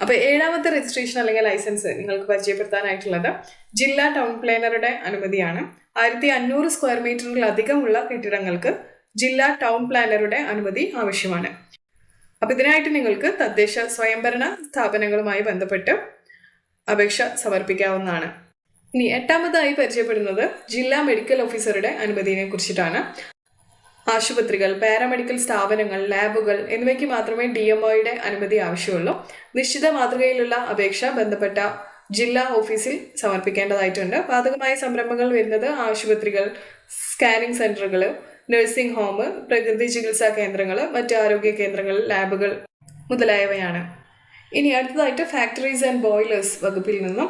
അപ്പോൾ ഏഴാമത്തെ രജിസ്ട്രേഷൻ അല്ലെങ്കിൽ ലൈസൻസ് നിങ്ങൾക്ക് പരിചയപ്പെടുത്താനായിട്ടുള്ളത് ജില്ലാ ടൗൺ പ്ലാനറുടെ അനുമതിയാണ്. 1500 സ്ക്വയർ മീറ്ററിലധികമുള്ള കെട്ടിടങ്ങൾക്ക് ജില്ലാ ടൗൺ പ്ലാനറുടെ അനുമതി ആവശ്യമാണ്. അപ്പോൾ ഇതിനായിട്ട് നിങ്ങൾക്ക് തദ്ദേശ സ്വയംഭരണ സ്ഥാപനങ്ങളുമായി ബന്ധപ്പെട്ട് അപേക്ഷ സമർപ്പിക്കാവുന്നതാണ്. ഇനി എട്ടാമതായി പരിചയപ്പെടുന്നത് ജില്ലാ മെഡിക്കൽ ഓഫീസറുടെ അനുമതിയെ കുറിച്ചിട്ടാണ്. ആശുപത്രികൾ, പാരാമെഡിക്കൽ സ്ഥാപനങ്ങൾ, ലാബുകൾ എന്നിവയ്ക്ക് മാത്രമേ DMOയുടെ അനുമതി ആവശ്യമുള്ളൂ. നിശ്ചിത മാതൃകയിലുള്ള അപേക്ഷ ബന്ധപ്പെട്ട ജില്ലാ ഓഫീസിൽ സമർപ്പിക്കേണ്ടതായിട്ടുണ്ട്. ബാധകമായ സംരംഭങ്ങൾ വരുന്നത് ആശുപത്രികൾ, സ്കാനിംഗ് സെന്ററുകൾ, നഴ്സിംഗ് ഹോം, പ്രകൃതി ചികിത്സാ കേന്ദ്രങ്ങൾ, മറ്റ് ആരോഗ്യ കേന്ദ്രങ്ങൾ, ലാബുകൾ മുതലായവയാണ്. ഇനി അടുത്തതായിട്ട് ഫാക്ടറീസ് ആൻഡ് ബോയിലേഴ്സ് വകുപ്പിൽ നിന്നും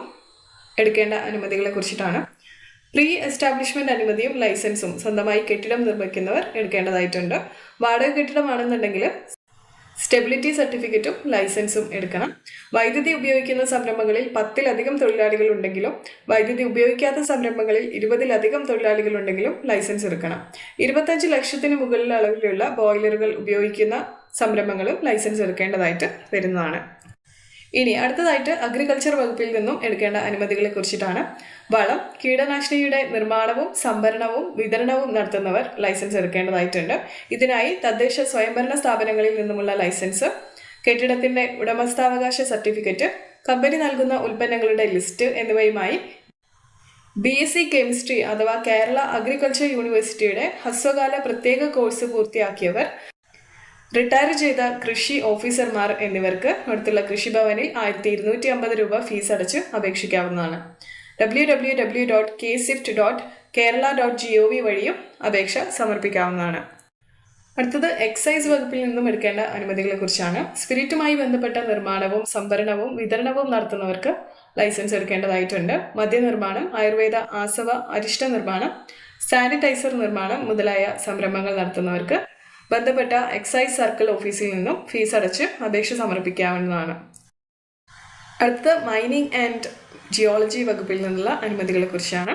എടുക്കേണ്ട അനുമതികളെ കുറിച്ചിട്ടാണ്. പ്രീ എസ്റ്റാബ്ലിഷ്മെന്റ് അനുമതിയും ലൈസൻസും സ്വന്തമായി കെട്ടിടം നിർമ്മിക്കുന്നവർ എടുക്കേണ്ടതായിട്ടുണ്ട്. വാടക കെട്ടിടമാണെന്നുണ്ടെങ്കിൽ സ്റ്റെബിലിറ്റി സർട്ടിഫിക്കറ്റും ലൈസൻസും എടുക്കണം. വൈദ്യുതി ഉപയോഗിക്കുന്ന സംരംഭങ്ങളിൽ 10-ലധികം തൊഴിലാളികൾ ഉണ്ടെങ്കിലും വൈദ്യുതി ഉപയോഗിക്കാത്ത സംരംഭങ്ങളിൽ 20-ലധികം തൊഴിലാളികൾ ഉണ്ടെങ്കിലും ലൈസൻസ് എടുക്കണം. 25 ലക്ഷത്തിന് മുകളിൽ അളവിലുള്ള ബോയിലറുകൾ ഉപയോഗിക്കുന്ന സംരംഭങ്ങളും ലൈസൻസ് എടുക്കേണ്ടതായിട്ട് വരുന്നതാണ്. ഇനി അടുത്തതായിട്ട് അഗ്രികൾച്ചർ വകുപ്പിൽ നിന്നും എടുക്കേണ്ട അനുമതികളെ കുറിച്ചിട്ടാണ്. വളം, കീടനാശിനിയുടെ നിർമ്മാണവും സംഭരണവും വിതരണവും നടത്തുന്നവർ ലൈസൻസ് എടുക്കേണ്ടതായിട്ടുണ്ട്. ഇതിനായി തദ്ദേശ സ്വയംഭരണ സ്ഥാപനങ്ങളിൽ നിന്നുമുള്ള ലൈസൻസ്, കെട്ടിടത്തിന്റെ ഉടമസ്ഥാവകാശ സർട്ടിഫിക്കറ്റ്, കമ്പനി നൽകുന്ന ഉൽപ്പന്നങ്ങളുടെ ലിസ്റ്റ് എന്നിവയുമായി BSc കെമിസ്ട്രി അഥവാ കേരള അഗ്രികൾച്ചർ യൂണിവേഴ്സിറ്റിയുടെ ഹ്രസ്വകാല പ്രത്യേക കോഴ്സ് പൂർത്തിയാക്കിയവർ, റിട്ടയർ ചെയ്ത കൃഷി ഓഫീസർമാർ എന്നിവർക്ക് അടുത്തുള്ള കൃഷിഭവനിൽ 1250 രൂപ ഫീസ് അടച്ച് അപേക്ഷിക്കാവുന്നതാണ്. www.ksift.kerala.gov വഴിയും അപേക്ഷ സമർപ്പിക്കാവുന്നതാണ്. അടുത്തത് എക്സൈസ് വകുപ്പിൽ നിന്നും എടുക്കേണ്ട അനുമതികളെ കുറിച്ചാണ്. സ്പിരിറ്റുമായി ബന്ധപ്പെട്ട നിർമ്മാണവും സംഭരണവും വിതരണവും നടത്തുന്നവർക്ക് ലൈസൻസ് എടുക്കേണ്ടതായിട്ടുണ്ട്. മദ്യനിർമ്മാണം, ആയുർവേദ ആസവ അരിഷ്ട നിർമ്മാണം, സാനിറ്റൈസർ നിർമ്മാണം മുതലായ സംരംഭങ്ങൾ നടത്തുന്നവർക്ക് ബന്ധപ്പെട്ട എക്സൈസ് സർക്കിൾ ഓഫീസിൽ നിന്നും ഫീസ് അടച്ച് അപേക്ഷ സമർപ്പിക്കാവുന്നതാണ്. അടുത്ത മൈനിങ് ആൻഡ് ജിയോളജി വകുപ്പിൽ നിന്നുള്ള അനുമതികളെ കുറിച്ചാണ്.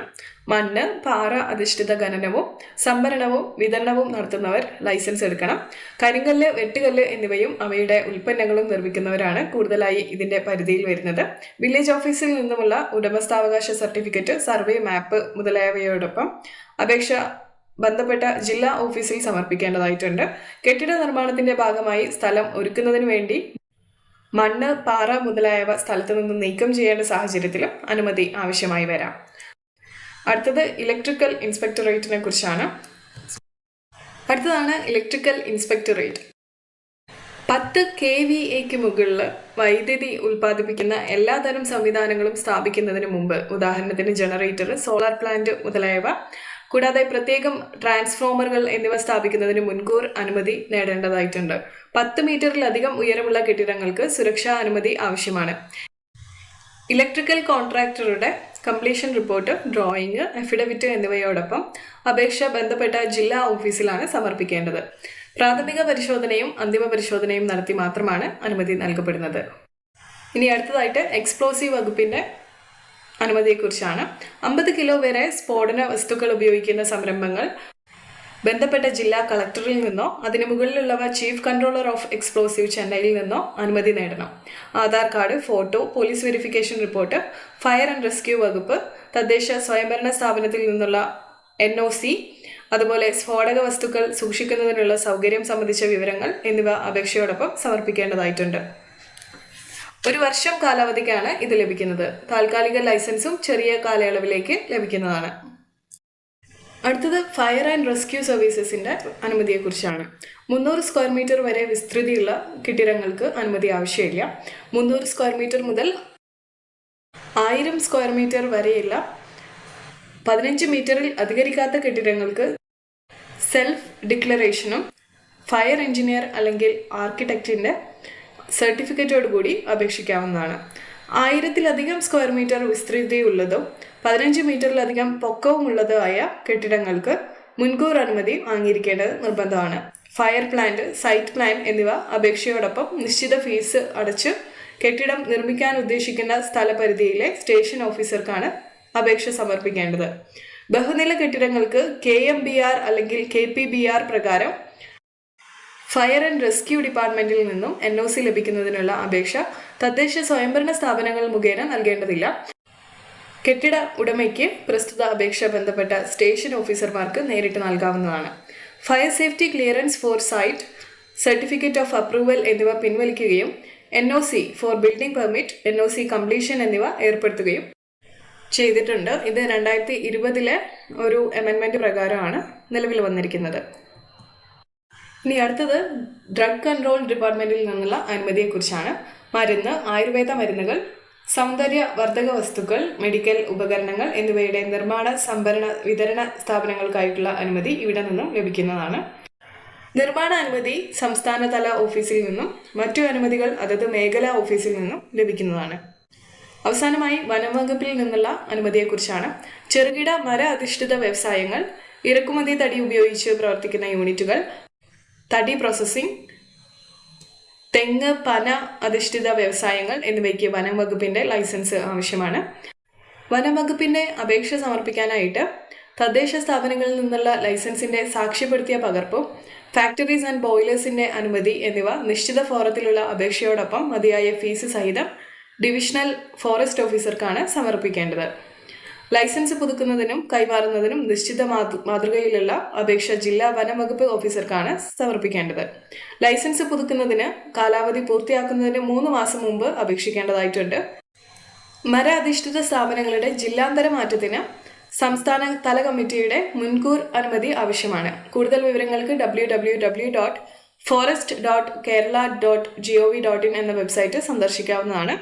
മണ്ണ്, പാറ അധിഷ്ഠിത ഖനനവും സംഭരണവും വിതരണവും നടത്തുന്നവർ ലൈസൻസ് എടുക്കണം. കരിങ്കല്ല്, വെട്ടുകല്ല് എന്നിവയും അവയുടെ ഉൽപ്പന്നങ്ങളും നിർമ്മിക്കുന്നവരാണ് കൂടുതലായി ഇതിന്റെ പരിധിയിൽ വരുന്നത്. വില്ലേജ് ഓഫീസിൽ നിന്നുമുള്ള ഉടമസ്ഥാവകാശ സർട്ടിഫിക്കറ്റ്, സർവേ മാപ്പ് മുതലായവയോടൊപ്പം അപേക്ഷ ബന്ധപ്പെട്ട ജില്ലാ ഓഫീസിൽ സമർപ്പിക്കേണ്ടതായിട്ടുണ്ട്. കെട്ടിട നിർമ്മാണത്തിന്റെ ഭാഗമായി സ്ഥലം ഒരുക്കുന്നതിന് വേണ്ടി മണ്ണ്, പാറ മുതലായവ സ്ഥലത്തു നിന്ന് നീക്കം ചെയ്യേണ്ട സാഹചര്യത്തിലും അനുമതി ആവശ്യമായി വരാം. അടുത്തത് ഇലക്ട്രിക്കൽ ഇൻസ്പെക്ടറേറ്റിനെ കുറിച്ചാണ്. അടുത്തതാണ് ഇലക്ട്രിക്കൽ ഇൻസ്പെക്ടറേറ്റ്. 10 kVAക്ക് മുകളിൽ വൈദ്യുതി ഉൽപ്പാദിപ്പിക്കുന്ന എല്ലാതരം സംവിധാനങ്ങളും സ്ഥാപിക്കുന്നതിന് മുമ്പ്, ഉദാഹരണത്തിന് ജനറേറ്റർ, സോളാർ പ്ലാന്റ് മുതലായവ, കൂടാതെ പ്രത്യേകം ട്രാൻസ്ഫോമറുകൾ എന്നിവ സ്ഥാപിക്കുന്നതിന് മുൻകൂർ അനുമതി നേടേണ്ടതായിട്ടുണ്ട്. 10 മീറ്ററിലധികം ഉയരമുള്ള കെട്ടിടങ്ങൾക്ക് സുരക്ഷാ അനുമതി ആവശ്യമാണ്. ഇലക്ട്രിക്കൽ കോൺട്രാക്ടറുടെ കംപ്ലീഷൻ റിപ്പോർട്ട്, ഡ്രോയിങ്, അഫിഡവിറ്റ് എന്നിവയോടൊപ്പം അപേക്ഷ ബന്ധപ്പെട്ട ജില്ലാ ഓഫീസിലാണ് സമർപ്പിക്കേണ്ടത്. പ്രാഥമിക പരിശോധനയും അന്തിമ പരിശോധനയും നടത്തി മാത്രമാണ് അനുമതി നൽകപ്പെടുന്നത്. ഇനി അടുത്തതായിട്ട് എക്സ്പ്ലോസീവ് വകുപ്പിന്റെ അനുമതിയെക്കുറിച്ചാണ്. 50 കിലോ വരെ സ്ഫോടന വസ്തുക്കൾ ഉപയോഗിക്കുന്ന സംരംഭങ്ങൾ ബന്ധപ്പെട്ട ജില്ലാ കളക്ടറിൽ നിന്നോ അതിനു മുകളിലുള്ളവ ചീഫ് കൺട്രോളർ ഓഫ് എക്സ്പ്ലോസീവ് ചെന്നൈയിൽ നിന്നോ അനുമതി നേടണം. Aadhaar card, photo, police verification report, fire and rescue വകുപ്പ്, തദ്ദേശ സ്വയംഭരണ സ്ഥാപനത്തിൽ നിന്നുള്ള NOC, അതുപോലെ സ്ഫോടക വസ്തുക്കൾ സൂക്ഷിക്കുന്നതിനുള്ള സൗകര്യം സംബന്ധിച്ച വിവരങ്ങൾ എന്നിവ അപേക്ഷയോടൊപ്പം സമർപ്പിക്കേണ്ടതായിട്ടുണ്ട്. 1 വർഷം കാലാവധിക്കാണ് ഇത് ലഭിക്കുന്നത്. താൽക്കാലിക ലൈസൻസും ചെറിയ കാലയളവിലേക്ക് ലഭിക്കുന്നതാണ്. അടുത്തത് ഫയർ ആൻഡ് റെസ്ക്യൂ സർവീസസിന്റെ അനുമതിയെക്കുറിച്ചാണ്. 300 സ്ക്വയർ മീറ്റർ വരെ വിസ്തൃതിയുള്ള കെട്ടിടങ്ങൾക്ക് അനുമതി ആവശ്യമില്ല. 300 സ്ക്വയർ മീറ്റർ മുതൽ 1000 സ്ക്വയർ മീറ്റർ വരെയുള്ള 15 മീറ്ററിൽ അധികരിക്കാത്ത കെട്ടിടങ്ങൾക്ക് സെൽഫ് ഡിക്ലറേഷനും ഫയർ എഞ്ചിനീയർ അല്ലെങ്കിൽ ആർക്കിടെക്റ്റിന്റെ സർട്ടിഫിക്കറ്റോടുകൂടി അപേക്ഷിക്കാവുന്നതാണ്. 1000-ലധികം സ്ക്വയർ മീറ്റർ വിസ്തൃതിയുള്ളതും 15 മീറ്ററിലധികം പൊക്കവുമുള്ളതുമായ കെട്ടിടങ്ങൾക്ക് മുൻകൂർ അനുമതി വാങ്ങിയിരിക്കേണ്ടത് നിർബന്ധമാണ്. ഫയർ പ്ലാന്റ്, സൈറ്റ് പ്ലാൻ എന്നിവ അപേക്ഷയോടൊപ്പം നിശ്ചിത ഫീസ് അടച്ച് കെട്ടിടം നിർമ്മിക്കാൻ ഉദ്ദേശിക്കുന്ന സ്ഥലപരിധിയിലെ സ്റ്റേഷൻ ഓഫീസർക്കാണ് അപേക്ഷ സമർപ്പിക്കേണ്ടത്. ബഹുനില കെട്ടിടങ്ങൾക്ക് KMBR അല്ലെങ്കിൽ KPBR പ്രകാരം ഫയർ ആൻഡ് റെസ്ക്യൂ ഡിപ്പാർട്ട്മെന്റിൽ നിന്നും NOC ലഭിക്കുന്നതിനുള്ള അപേക്ഷ തദ്ദേശ സ്വയംഭരണ സ്ഥാപനങ്ങൾ മുഖേന നൽകേണ്ടതില്ല. കെട്ടിട ഉടമയ്ക്ക് പ്രസ്തുത അപേക്ഷ ബന്ധപ്പെട്ട സ്റ്റേഷൻ ഓഫീസർമാർക്ക് നേരിട്ട് നൽകാവുന്നതാണ്. Fire safety clearance for site, certificate of approval എന്നിവ പിൻവലിക്കുകയും NOC for building permit, NOC completion എന്നിവ ഏർപ്പെടുത്തുകയും ചെയ്തിട്ടുണ്ട്. ഇത് 2020 ഒരു അമെൻമെന്റ് പ്രകാരമാണ് നിലവിൽ വന്നിരിക്കുന്നത്. ഇനി അടുത്തത് ഡ്രഗ് കൺട്രോൾ ഡിപ്പാർട്ട്മെന്റിൽ നിന്നുള്ള അനുമതിയെക്കുറിച്ചാണ്. മരുന്ന്, ആയുർവേദ മരുന്നുകൾ, സൗന്ദര്യവർദ്ധക വസ്തുക്കൾ, മെഡിക്കൽ ഉപകരണങ്ങൾ എന്നിവയുടെ നിർമ്മാണ, സംഭരണ, വിതരണ സ്ഥാപനങ്ങൾക്കായിട്ടുള്ള അനുമതി ഇവിടെ നിന്നും ലഭിക്കുന്നതാണ്. നിർമ്മാണ അനുമതി സംസ്ഥാനതല ഓഫീസിൽ നിന്നും മറ്റു അനുമതികൾ അതത് മേഖലാ ഓഫീസിൽ നിന്നും ലഭിക്കുന്നതാണ്. അവസാനമായി വനംവകുപ്പിൽ നിന്നുള്ള അനുമതിയെക്കുറിച്ചാണ്. ചെറുകിട മര അധിഷ്ഠിത വ്യവസായങ്ങൾ, ഇറക്കുമതി തടി ഉപയോഗിച്ച് പ്രവർത്തിക്കുന്ന യൂണിറ്റുകൾ, തടി പ്രോസസ്സിംഗ്, തെങ്ങ്, പന അധിഷ്ഠിത വ്യവസായങ്ങൾ എന്നിവയ്ക്ക് വനംവകുപ്പിന്റെ ലൈസൻസ് ആവശ്യമാണ്. വനംവകുപ്പിന്റെ അപേക്ഷ സമർപ്പിക്കാനായിട്ട് തദ്ദേശ സ്ഥാപനങ്ങളിൽ നിന്നുള്ള ലൈസൻസിന്റെ സാക്ഷ്യപ്പെടുത്തിയ പകർപ്പും ഫാക്ടറീസ് ആൻഡ് ബോയിലേഴ്സിന്റെ അനുമതി എന്നിവ നിശ്ചിത ഫോറത്തിലുള്ള അപേക്ഷയോടൊപ്പം മതിയായ ഫീസ് സഹിതം ഡിവിഷണൽ ഫോറസ്റ്റ് ഓഫീസർക്കാണ് സമർപ്പിക്കേണ്ടത്. ലൈസൻസ് പുതുക്കുന്നതിനും കൈമാറുന്നതിനും നിശ്ചിത മാതൃകയിലുള്ള അപേക്ഷ ജില്ലാ വനംവകുപ്പ് ഓഫീസർക്കാണ് സമർപ്പിക്കേണ്ടത്. ലൈസൻസ് പുതുക്കുന്നതിന് കാലാവധി പൂർത്തിയാക്കുന്നതിന് 3 മാസം മുമ്പ് അപേക്ഷിക്കേണ്ടതായിട്ടുണ്ട്. മര അധിഷ്ഠിത സ്ഥാപനങ്ങളുടെ ജില്ലാന്തര മാറ്റത്തിന് സംസ്ഥാന തല കമ്മിറ്റിയുടെ മുൻകൂർ അനുമതി ആവശ്യമാണ്. കൂടുതൽ വിവരങ്ങൾക്ക് www.forest.kerala.gov.in എന്ന വെബ്സൈറ്റ് സന്ദർശിക്കാവുന്നതാണ്.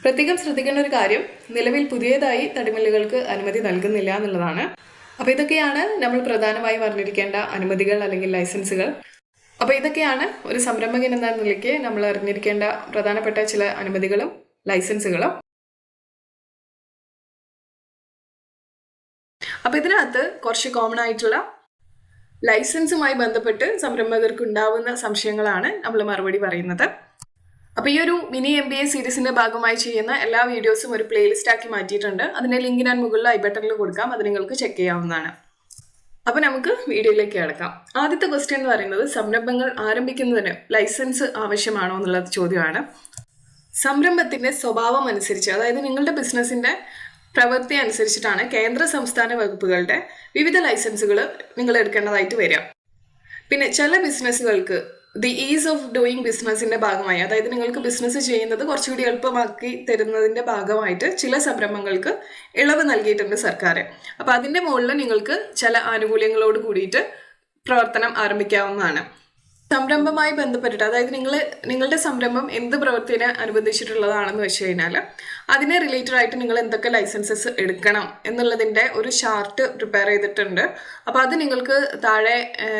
പ്രത്യേകം ശ്രദ്ധിക്കേണ്ട ഒരു കാര്യം, നിലവിൽ പുതിയതായി തടിമില്ലുകൾക്ക് അനുമതി നൽകുന്നില്ല എന്നുള്ളതാണ്. അപ്പോൾ ഇതൊക്കെയാണ് നമ്മൾ പ്രധാനമായും അറിഞ്ഞിരിക്കേണ്ട അനുമതികൾ അല്ലെങ്കിൽ ലൈസൻസുകൾ. അപ്പോൾ ഇതൊക്കെയാണ് ഒരു സംരംഭകൻ എന്ന നിലയ്ക്ക് നമ്മൾ അറിഞ്ഞിരിക്കേണ്ട പ്രധാനപ്പെട്ട ചില അനുമതികളും ലൈസൻസുകളും. അപ്പോൾ ഇതിനകത്ത് കുറച്ച് കോമൺ ആയിട്ടുള്ള ലൈസൻസുമായി ബന്ധപ്പെട്ട് സംരംഭകർക്ക് ഉണ്ടാവുന്ന സംശയങ്ങളാണ് നമ്മൾ മറുപടി പറയുന്നത്. അപ്പോൾ ഈ ഒരു മിനി MBA സീരീസിന്റെ ഭാഗമായി ചെയ്യുന്ന എല്ലാ വീഡിയോസും ഒരു പ്ലേലിസ്റ്റ് ആക്കി മാറ്റിയിട്ടുണ്ട്. അതിന്റെ ലിങ്ക് ഞാൻ മുകളിൽ ഐ ബട്ടണിൽ കൊടുക്കാം, അത് നിങ്ങൾക്ക് ചെക്ക് ചെയ്യാവുന്നതാണ്. അപ്പോൾ നമുക്ക് വീഡിയോയിലേക്ക് കിടക്കാം. ആദ്യത്തെ ക്വസ്റ്റ്യൻ എന്ന് പറയുന്നത്, സംരംഭങ്ങൾ ആരംഭിക്കുന്നതിന് ലൈസൻസ് ആവശ്യമാണോ എന്നുള്ള ചോദ്യമാണ്. സംരംഭത്തിന്റെ സ്വഭാവം അനുസരിച്ച്, അതായത് നിങ്ങളുടെ ബിസിനസിന്റെ പ്രവൃത്തി അനുസരിച്ചിട്ടാണ് കേന്ദ്ര സംസ്ഥാന വകുപ്പുകളുടെ വിവിധ ലൈസൻസുകൾ നിങ്ങൾ എടുക്കേണ്ടതായിട്ട് വരിക. പിന്നെ ചില ബിസിനസ്സുകൾക്ക് ദി ഈസ് ഓഫ് ഡൂയിങ് ബിസിനസിന്റെ ഭാഗമായി, അതായത് നിങ്ങൾക്ക് ബിസിനസ് ചെയ്യുന്നത് കുറച്ചുകൂടി എളുപ്പമാക്കി തരുന്നതിന്റെ ഭാഗമായിട്ട് ചില സംരംഭങ്ങൾക്ക് ഇളവ് നൽകിയിട്ടുണ്ട് സർക്കാർ. അപ്പോൾ അതിന്റെ മുകളിൽ നിങ്ങൾക്ക് ചില ആനുകൂല്യങ്ങളോട് കൂടിയിട്ട് പ്രവർത്തനം ആരംഭിക്കാവുന്നതാണ്. സംരംഭവുമായി ബന്ധപ്പെട്ടിട്ട്, അതായത് നിങ്ങളുടെ സംരംഭം എന്ത് പ്രവൃത്തിനെ അനുബന്ധിച്ചിട്ടുള്ളതാണെന്ന് വെച്ച് കഴിഞ്ഞാൽ അതിനെ റിലേറ്റഡ് ആയിട്ട് നിങ്ങൾ എന്തൊക്കെ ലൈസൻസസ് എടുക്കണം എന്നുള്ളതിൻ്റെ ഒരു ചാർട്ട് പ്രിപ്പയർ ചെയ്തിട്ടുണ്ട്. അപ്പോൾ അത് നിങ്ങൾക്ക് താഴെ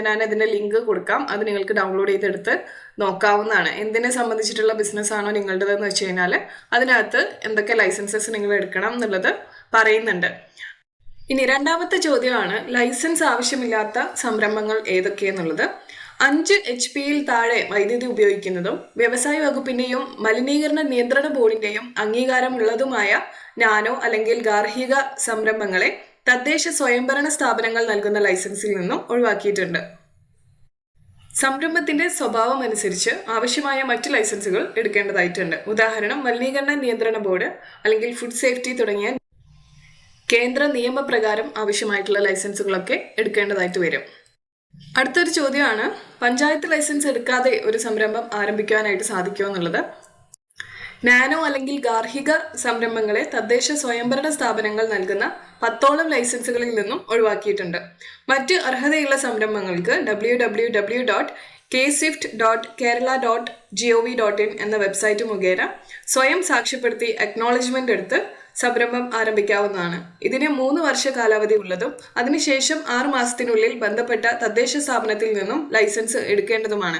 ഞാൻ അതിൻ്റെ ലിങ്ക് കൊടുക്കാം, അത് നിങ്ങൾക്ക് ഡൗൺലോഡ് ചെയ്തെടുത്ത് നോക്കാവുന്നതാണ്. എന്തിനെ സംബന്ധിച്ചിട്ടുള്ള ബിസിനസ്സാണോ നിങ്ങളുടേതെന്ന് വെച്ച് കഴിഞ്ഞാൽ അതിനകത്ത് എന്തൊക്കെ ലൈസൻസസ് നിങ്ങൾ എടുക്കണം എന്നുള്ളത് പറയുന്നുണ്ട്. ഇനി രണ്ടാമത്തെ ചോദ്യമാണ്, ലൈസൻസ് ആവശ്യമില്ലാത്ത സംരംഭങ്ങൾ ഏതൊക്കെയെന്നുള്ളത്. 5 HP-യിൽ താഴെ വൈദ്യുതി ഉപയോഗിക്കുന്നതും വ്യവസായ വകുപ്പിന്റെയും മലിനീകരണ നിയന്ത്രണ ബോർഡിന്റെയും അംഗീകാരമുള്ളതുമായ നാനോ അല്ലെങ്കിൽ ഗാർഹിക സംരംഭങ്ങളെ തദ്ദേശ സ്വയംഭരണ സ്ഥാപനങ്ങൾ നൽകുന്ന ലൈസൻസിൽ നിന്നും ഒഴിവാക്കിയിട്ടുണ്ട്. സംരംഭത്തിന്റെ സ്വഭാവം അനുസരിച്ച് ആവശ്യമായ മറ്റ് ലൈസൻസുകൾ എടുക്കേണ്ടതായിട്ടുണ്ട്. ഉദാഹരണം, മലിനീകരണ നിയന്ത്രണ ബോർഡ് അല്ലെങ്കിൽ ഫുഡ് സേഫ്റ്റി തുടങ്ങിയ കേന്ദ്ര നിയമപ്രകാരം ആവശ്യമായിട്ടുള്ള ലൈസൻസുകളൊക്കെ എടുക്കേണ്ടതായിട്ട് വരും. അടുത്തൊരു ചോദ്യമാണ്, പഞ്ചായത്ത് ലൈസൻസ് എടുക്കാതെ ഒരു സംരംഭം ആരംഭിക്കുവാനായിട്ട് സാധിക്കുമോ എന്നുള്ളത്. നാനോ അല്ലെങ്കിൽ ഗാർഹിക സംരംഭങ്ങളെ തദ്ദേശ സ്വയംഭരണ സ്ഥാപനങ്ങൾ നൽകുന്ന 10ഓളം ലൈസൻസുകളിൽ നിന്നും ഒഴിവാക്കിയിട്ടുണ്ട്. മറ്റ് അർഹതയുള്ള സംരംഭങ്ങൾക്ക് www.kswift.kerala.gov.in എന്ന വെബ്സൈറ്റ് മുഖേന സ്വയം സാക്ഷ്യപ്പെടുത്തി അക്നോളജ്മെന്റ് എടുത്ത് സംരംഭം ആരംഭിക്കാവുന്നതാണ്. ഇതിന് 3 വർഷ കാലാവധി ഉള്ളതും അതിനുശേഷം 6 മാസത്തിനുള്ളിൽ ബന്ധപ്പെട്ട തദ്ദേശ സ്ഥാപനത്തിൽ നിന്നും ലൈസൻസ് എടുക്കേണ്ടതുമാണ്.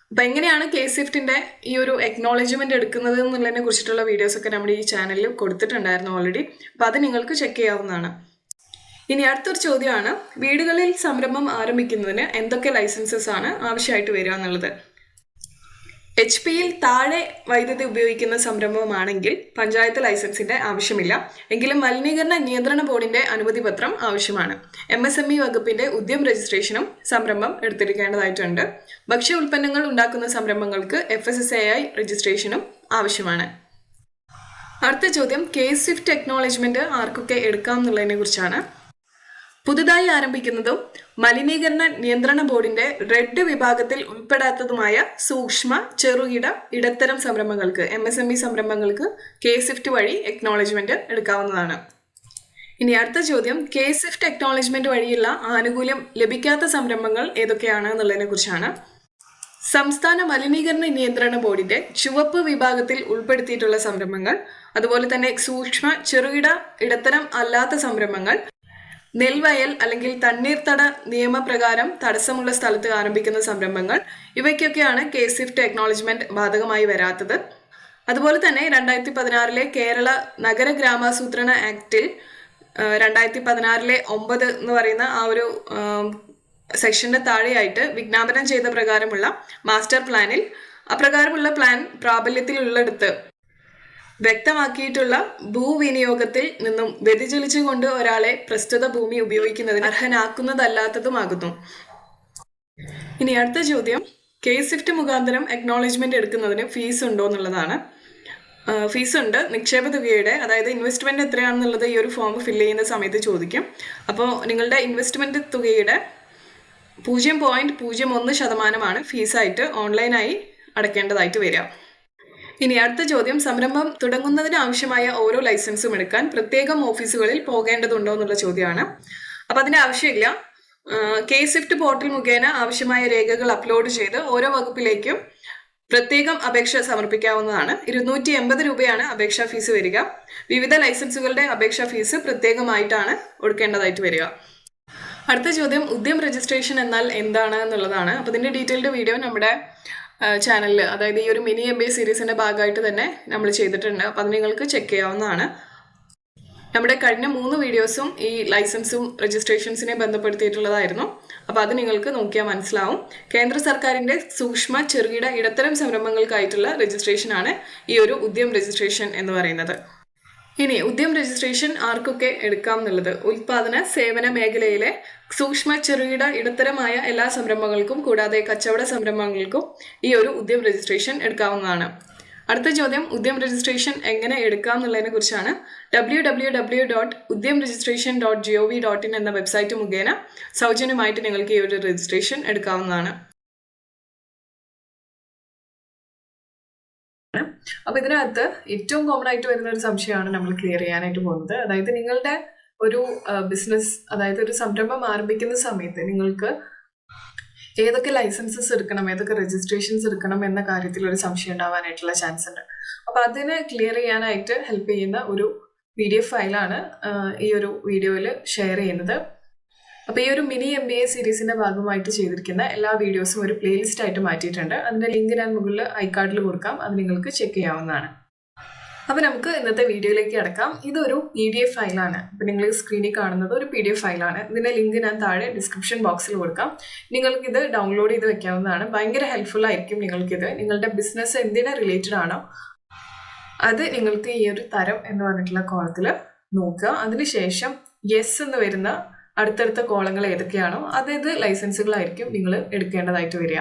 അപ്പം എങ്ങനെയാണ് KSWIFTന്റെ ഈ ഒരു അക്നോളജ്മെന്റ് എടുക്കുന്നത് എന്നുള്ളതിനെ കുറിച്ചിട്ടുള്ള വീഡിയോസ് ഒക്കെ നമ്മുടെ ഈ ചാനലിൽ കൊടുത്തിട്ടുണ്ടായിരുന്നു ഓൾറെഡി. അപ്പം അത് നിങ്ങൾക്ക് ചെക്ക് ചെയ്യാവുന്നതാണ്. ഇനി അടുത്തൊരു ചോദ്യമാണ്, വീടുകളിൽ സംരംഭം ആരംഭിക്കുന്നതിന് എന്തൊക്കെ ലൈസൻസസ് ആണ് ആവശ്യമായിട്ട് വരിക എന്നുള്ളത്. HP-യിൽ താഴെ വൈദ്യുതി ഉപയോഗിക്കുന്ന സംരംഭമാണെങ്കിൽ പഞ്ചായത്ത് ലൈസൻസിന്റെ ആവശ്യമില്ല. എങ്കിലും മലിനീകരണ നിയന്ത്രണ ബോർഡിന്റെ അനുമതി പത്രം ആവശ്യമാണ്. MSME വകുപ്പിന്റെ ഉദ്യം രജിസ്ട്രേഷനും സംരംഭം എടുത്തിരിക്കേണ്ടതായിട്ടുണ്ട്. ഭക്ഷ്യ ഉൽപ്പന്നങ്ങൾ ഉണ്ടാക്കുന്ന സംരംഭങ്ങൾക്ക് FSSAI രജിസ്ട്രേഷനും ആവശ്യമാണ്. അടുത്ത ചോദ്യം, K-Swift അക്നോളജ്മെന്റ് ആർക്കൊക്കെ എടുക്കാം എന്നുള്ളതിനെ കുറിച്ചാണ്. പുതുതായി ആരംഭിക്കുന്നതും മലിനീകരണ നിയന്ത്രണ ബോർഡിന്റെ റെഡ് വിഭാഗത്തിൽ ഉൾപ്പെടാത്തതുമായ സൂക്ഷ്മ, ചെറുകിട, ഇടത്തരം സംരംഭങ്ങൾക്ക് MSME സംരംഭങ്ങൾക്ക് K-Swift വഴി അക്നോളജ്മെന്റ് എടുക്കാവുന്നതാണ്. ഇനി അടുത്ത ചോദ്യം, K-Swift അക്നോളജ്മെന്റ് വഴിയുള്ള ആനുകൂല്യം ലഭിക്കാത്ത സംരംഭങ്ങൾ ഏതൊക്കെയാണ് എന്നുള്ളതിനെ കുറിച്ചാണ്. സംസ്ഥാന മലിനീകരണ നിയന്ത്രണ ബോർഡിന്റെ ചുവപ്പ് വിഭാഗത്തിൽ ഉൾപ്പെടുത്തിയിട്ടുള്ള സംരംഭങ്ങൾ, അതുപോലെ തന്നെ സൂക്ഷ്മ, ചെറുകിട, ഇടത്തരം അല്ലാത്ത സംരംഭങ്ങൾ, നെൽവയൽ അല്ലെങ്കിൽ തണ്ണീർത്തട നിയമപ്രകാരം തടസ്സമുള്ള സ്ഥലത്ത് ആരംഭിക്കുന്ന സംരംഭങ്ങൾ, ഇവയ്ക്കൊക്കെയാണ് K-Swift അക്നോളജ്മെന്റ് ബാധകമായി വരാത്തത്. അതുപോലെ തന്നെ 2016 കേരള നഗര ഗ്രാമാസൂത്രണ ആക്ടിൽ 2016 9 എന്ന് പറയുന്ന ആ ഒരു സെക്ഷന്റെ താഴെയായിട്ട് വിജ്ഞാപനം ചെയ്ത പ്രകാരമുള്ള മാസ്റ്റർ പ്ലാനിൽ അപ്രകാരമുള്ള പ്ലാൻ പ്രാബല്യത്തിലുള്ളിടത്ത് വ്യക്തമാക്കിയിട്ടുള്ള ഭൂവിനിയോഗത്തിൽ നിന്നും വ്യതിചലിച്ചുകൊണ്ട് ഒരാളെ പ്രസ്തുത ഭൂമി ഉപയോഗിക്കുന്നതിന് അർഹനാക്കുന്നതല്ലാത്തതുമാകുന്നു. ഇനി അടുത്ത ചോദ്യം, K-Swift മുഖാന്തരം അക്നോളജ്മെന്റ് എടുക്കുന്നതിന് ഫീസ് ഉണ്ടോ എന്നുള്ളതാണ്. ഫീസ് ഉണ്ട്. നിക്ഷേപ തുകയുടെ, അതായത് ഇൻവെസ്റ്റ്മെന്റ് എത്രയാണെന്നുള്ളത് ഈ ഒരു ഫോം ഫില്ല് ചെയ്യുന്ന സമയത്ത് ചോദിക്കും. അപ്പോൾ നിങ്ങളുടെ ഇൻവെസ്റ്റ്മെന്റ് തുകയുടെ 0.01% ഫീസായിട്ട് ഓൺലൈനായി അടയ്ക്കേണ്ടതായിട്ട് വരിക. ഇനി അടുത്ത ചോദ്യം, സംരംഭം തുടങ്ങുന്നതിന് ആവശ്യമായ ഓരോ ലൈസൻസും എടുക്കാൻ പ്രത്യേകം ഓഫീസുകളിൽ പോകേണ്ടതുണ്ടോ എന്നുള്ള ചോദ്യമാണ്. അപ്പം അതിന് ആവശ്യമില്ല. K-Swift പോർട്ടൽ മുഖേന ആവശ്യമായ രേഖകൾ അപ്ലോഡ് ചെയ്ത് ഓരോ വകുപ്പിലേക്കും പ്രത്യേകം അപേക്ഷ സമർപ്പിക്കാവുന്നതാണ്. 280 രൂപയാണ് അപേക്ഷാ ഫീസ് വരിക. വിവിധ ലൈസൻസുകളുടെ അപേക്ഷാ ഫീസ് പ്രത്യേകമായിട്ടാണ് കൊടുക്കേണ്ടതായിട്ട് വരിക. അടുത്ത ചോദ്യം, ഉദ്യം രജിസ്ട്രേഷൻ എന്നാൽ എന്താണ് എന്നുള്ളതാണ്. അപ്പോൾ ഇതിൻ്റെ ഡീറ്റെയിൽഡ് വീഡിയോ നമ്മുടെ ചാനലിൽ, അതായത് ഈ ഒരു മിനി MBA സീരീസിൻ്റെ ഭാഗമായിട്ട് തന്നെ നമ്മൾ ചെയ്തിട്ടുണ്ട്. അപ്പോൾ അത് നിങ്ങൾക്ക് ചെക്ക് ചെയ്യാവുന്നതാണ്. നമ്മുടെ കഴിഞ്ഞ 3 വീഡിയോസും ഈ ലൈസൻസും രജിസ്ട്രേഷൻസിനെ ബന്ധപ്പെടുത്തിയിട്ടുള്ളതായിരുന്നു. അപ്പോൾ അത് നിങ്ങൾക്ക് നോക്കിയാൽ മനസ്സിലാവും. കേന്ദ്ര സർക്കാരിൻ്റെ സൂക്ഷ്മ, ചെറുകിട, ഇടത്തരം സംരംഭങ്ങൾക്കായിട്ടുള്ള രജിസ്ട്രേഷനാണ് ഈ ഒരു ഉദ്യം രജിസ്ട്രേഷൻ എന്ന് പറയുന്നത്. ഇനി ഉദ്യം രജിസ്ട്രേഷൻ ആർക്കൊക്കെ എടുക്കാം എന്നുള്ളത്, ഉൽപാദന സേവന മേഖലയിലെ സൂക്ഷ്മ, ചെറുകിട, ഇടത്തരമായ എല്ലാ സംരംഭങ്ങൾക്കും കൂടാതെ കച്ചവട സംരംഭങ്ങൾക്കും ഈ ഒരു ഉദ്യം രജിസ്ട്രേഷൻ എടുക്കാവുന്നതാണ്. അടുത്ത ചോദ്യം, ഉദ്യം രജിസ്ട്രേഷൻ എങ്ങനെ എടുക്കാം എന്നുള്ളതിനെ കുറിച്ചാണ്. www.udyamregistration.gov.in എന്ന വെബ്സൈറ്റ് മുഖേന സൗജന്യമായിട്ട് നിങ്ങൾക്ക് ഈ ഒരു രജിസ്ട്രേഷൻ എടുക്കാവുന്നതാണ്. അപ്പൊ ഇതിനകത്ത് ഏറ്റവും കോമൺ ആയിട്ട് വരുന്ന ഒരു സംശയമാണ് നമ്മൾ ക്ലിയർ ചെയ്യാനായിട്ട് പോകുന്നത്. അതായത് നിങ്ങളുടെ ഒരു ബിസിനസ്, അതായത് ഒരു സംരംഭം ആരംഭിക്കുന്ന സമയത്ത് നിങ്ങൾക്ക് ഏതൊക്കെ ലൈസൻസസ് എടുക്കണം, ഏതൊക്കെ രജിസ്ട്രേഷൻസ് എടുക്കണം എന്ന കാര്യത്തിൽ ഒരു സംശയം ഉണ്ടാവാനായിട്ടുള്ള ചാൻസ് ഉണ്ട്. അപ്പൊ അതിനെ ക്ലിയർ ചെയ്യാനായിട്ട് ഹെൽപ്പ് ചെയ്യുന്ന ഒരു PDF ഫയലാണ് ഈ ഒരു വീഡിയോയിൽ ഷെയർ ചെയ്യുന്നത്. അപ്പോൾ ഈ ഒരു മിനി MBA സീരീസിന്റെ ഭാഗമായിട്ട് ചെയ്തിരിക്കുന്ന എല്ലാ വീഡിയോസും ഒരു പ്ലേലിസ്റ്റ് ആയിട്ട് മാറ്റിയിട്ടുണ്ട്. അതിന്റെ ലിങ്ക് ഞാൻ മുകളിൽ ഐകാർഡിൽ കൊടുക്കാം, അത് നിങ്ങൾക്ക് ചെക്ക് ചെയ്യാവുന്നതാണ്. അപ്പോൾ നമുക്ക് ഇന്നത്തെ വീഡിയോയിലേക്ക് കിടക്കാം. ഇതൊരു PDF ഫയലാണ്. അപ്പോൾ നിങ്ങൾ സ്ക്രീനിൽ കാണുന്നത് ഒരു PDF ഫയലാണ്. ഇതിന്റെ ലിങ്ക് ഞാൻ താഴെ ഡിസ്ക്രിപ്ഷൻ ബോക്സിൽ കൊടുക്കാം. നിങ്ങൾക്കിത് ഡൗൺലോഡ് ചെയ്ത് വെക്കാവുന്നതാണ്. ഭയങ്കര ഹെൽപ്ഫുൾ ആയിരിക്കും നിങ്ങൾക്കിത്. നിങ്ങളുടെ ബിസിനസ് എന്തിനെ റിലേറ്റഡ് ആണോ അത് നിങ്ങൾക്ക് ഈ ഒരു തരം എന്ന് പറഞ്ഞിട്ടുള്ള കോളത്തിൽ നോക്കുക. അതിനുശേഷം യെസ് എന്ന് വരുന്ന അടുത്തടുത്ത കോളങ്ങൾ ഏതൊക്കെയാണോ അതേത് ലൈസൻസുകളായിരിക്കും നിങ്ങൾ എടുക്കേണ്ടതായിട്ട് വരിക.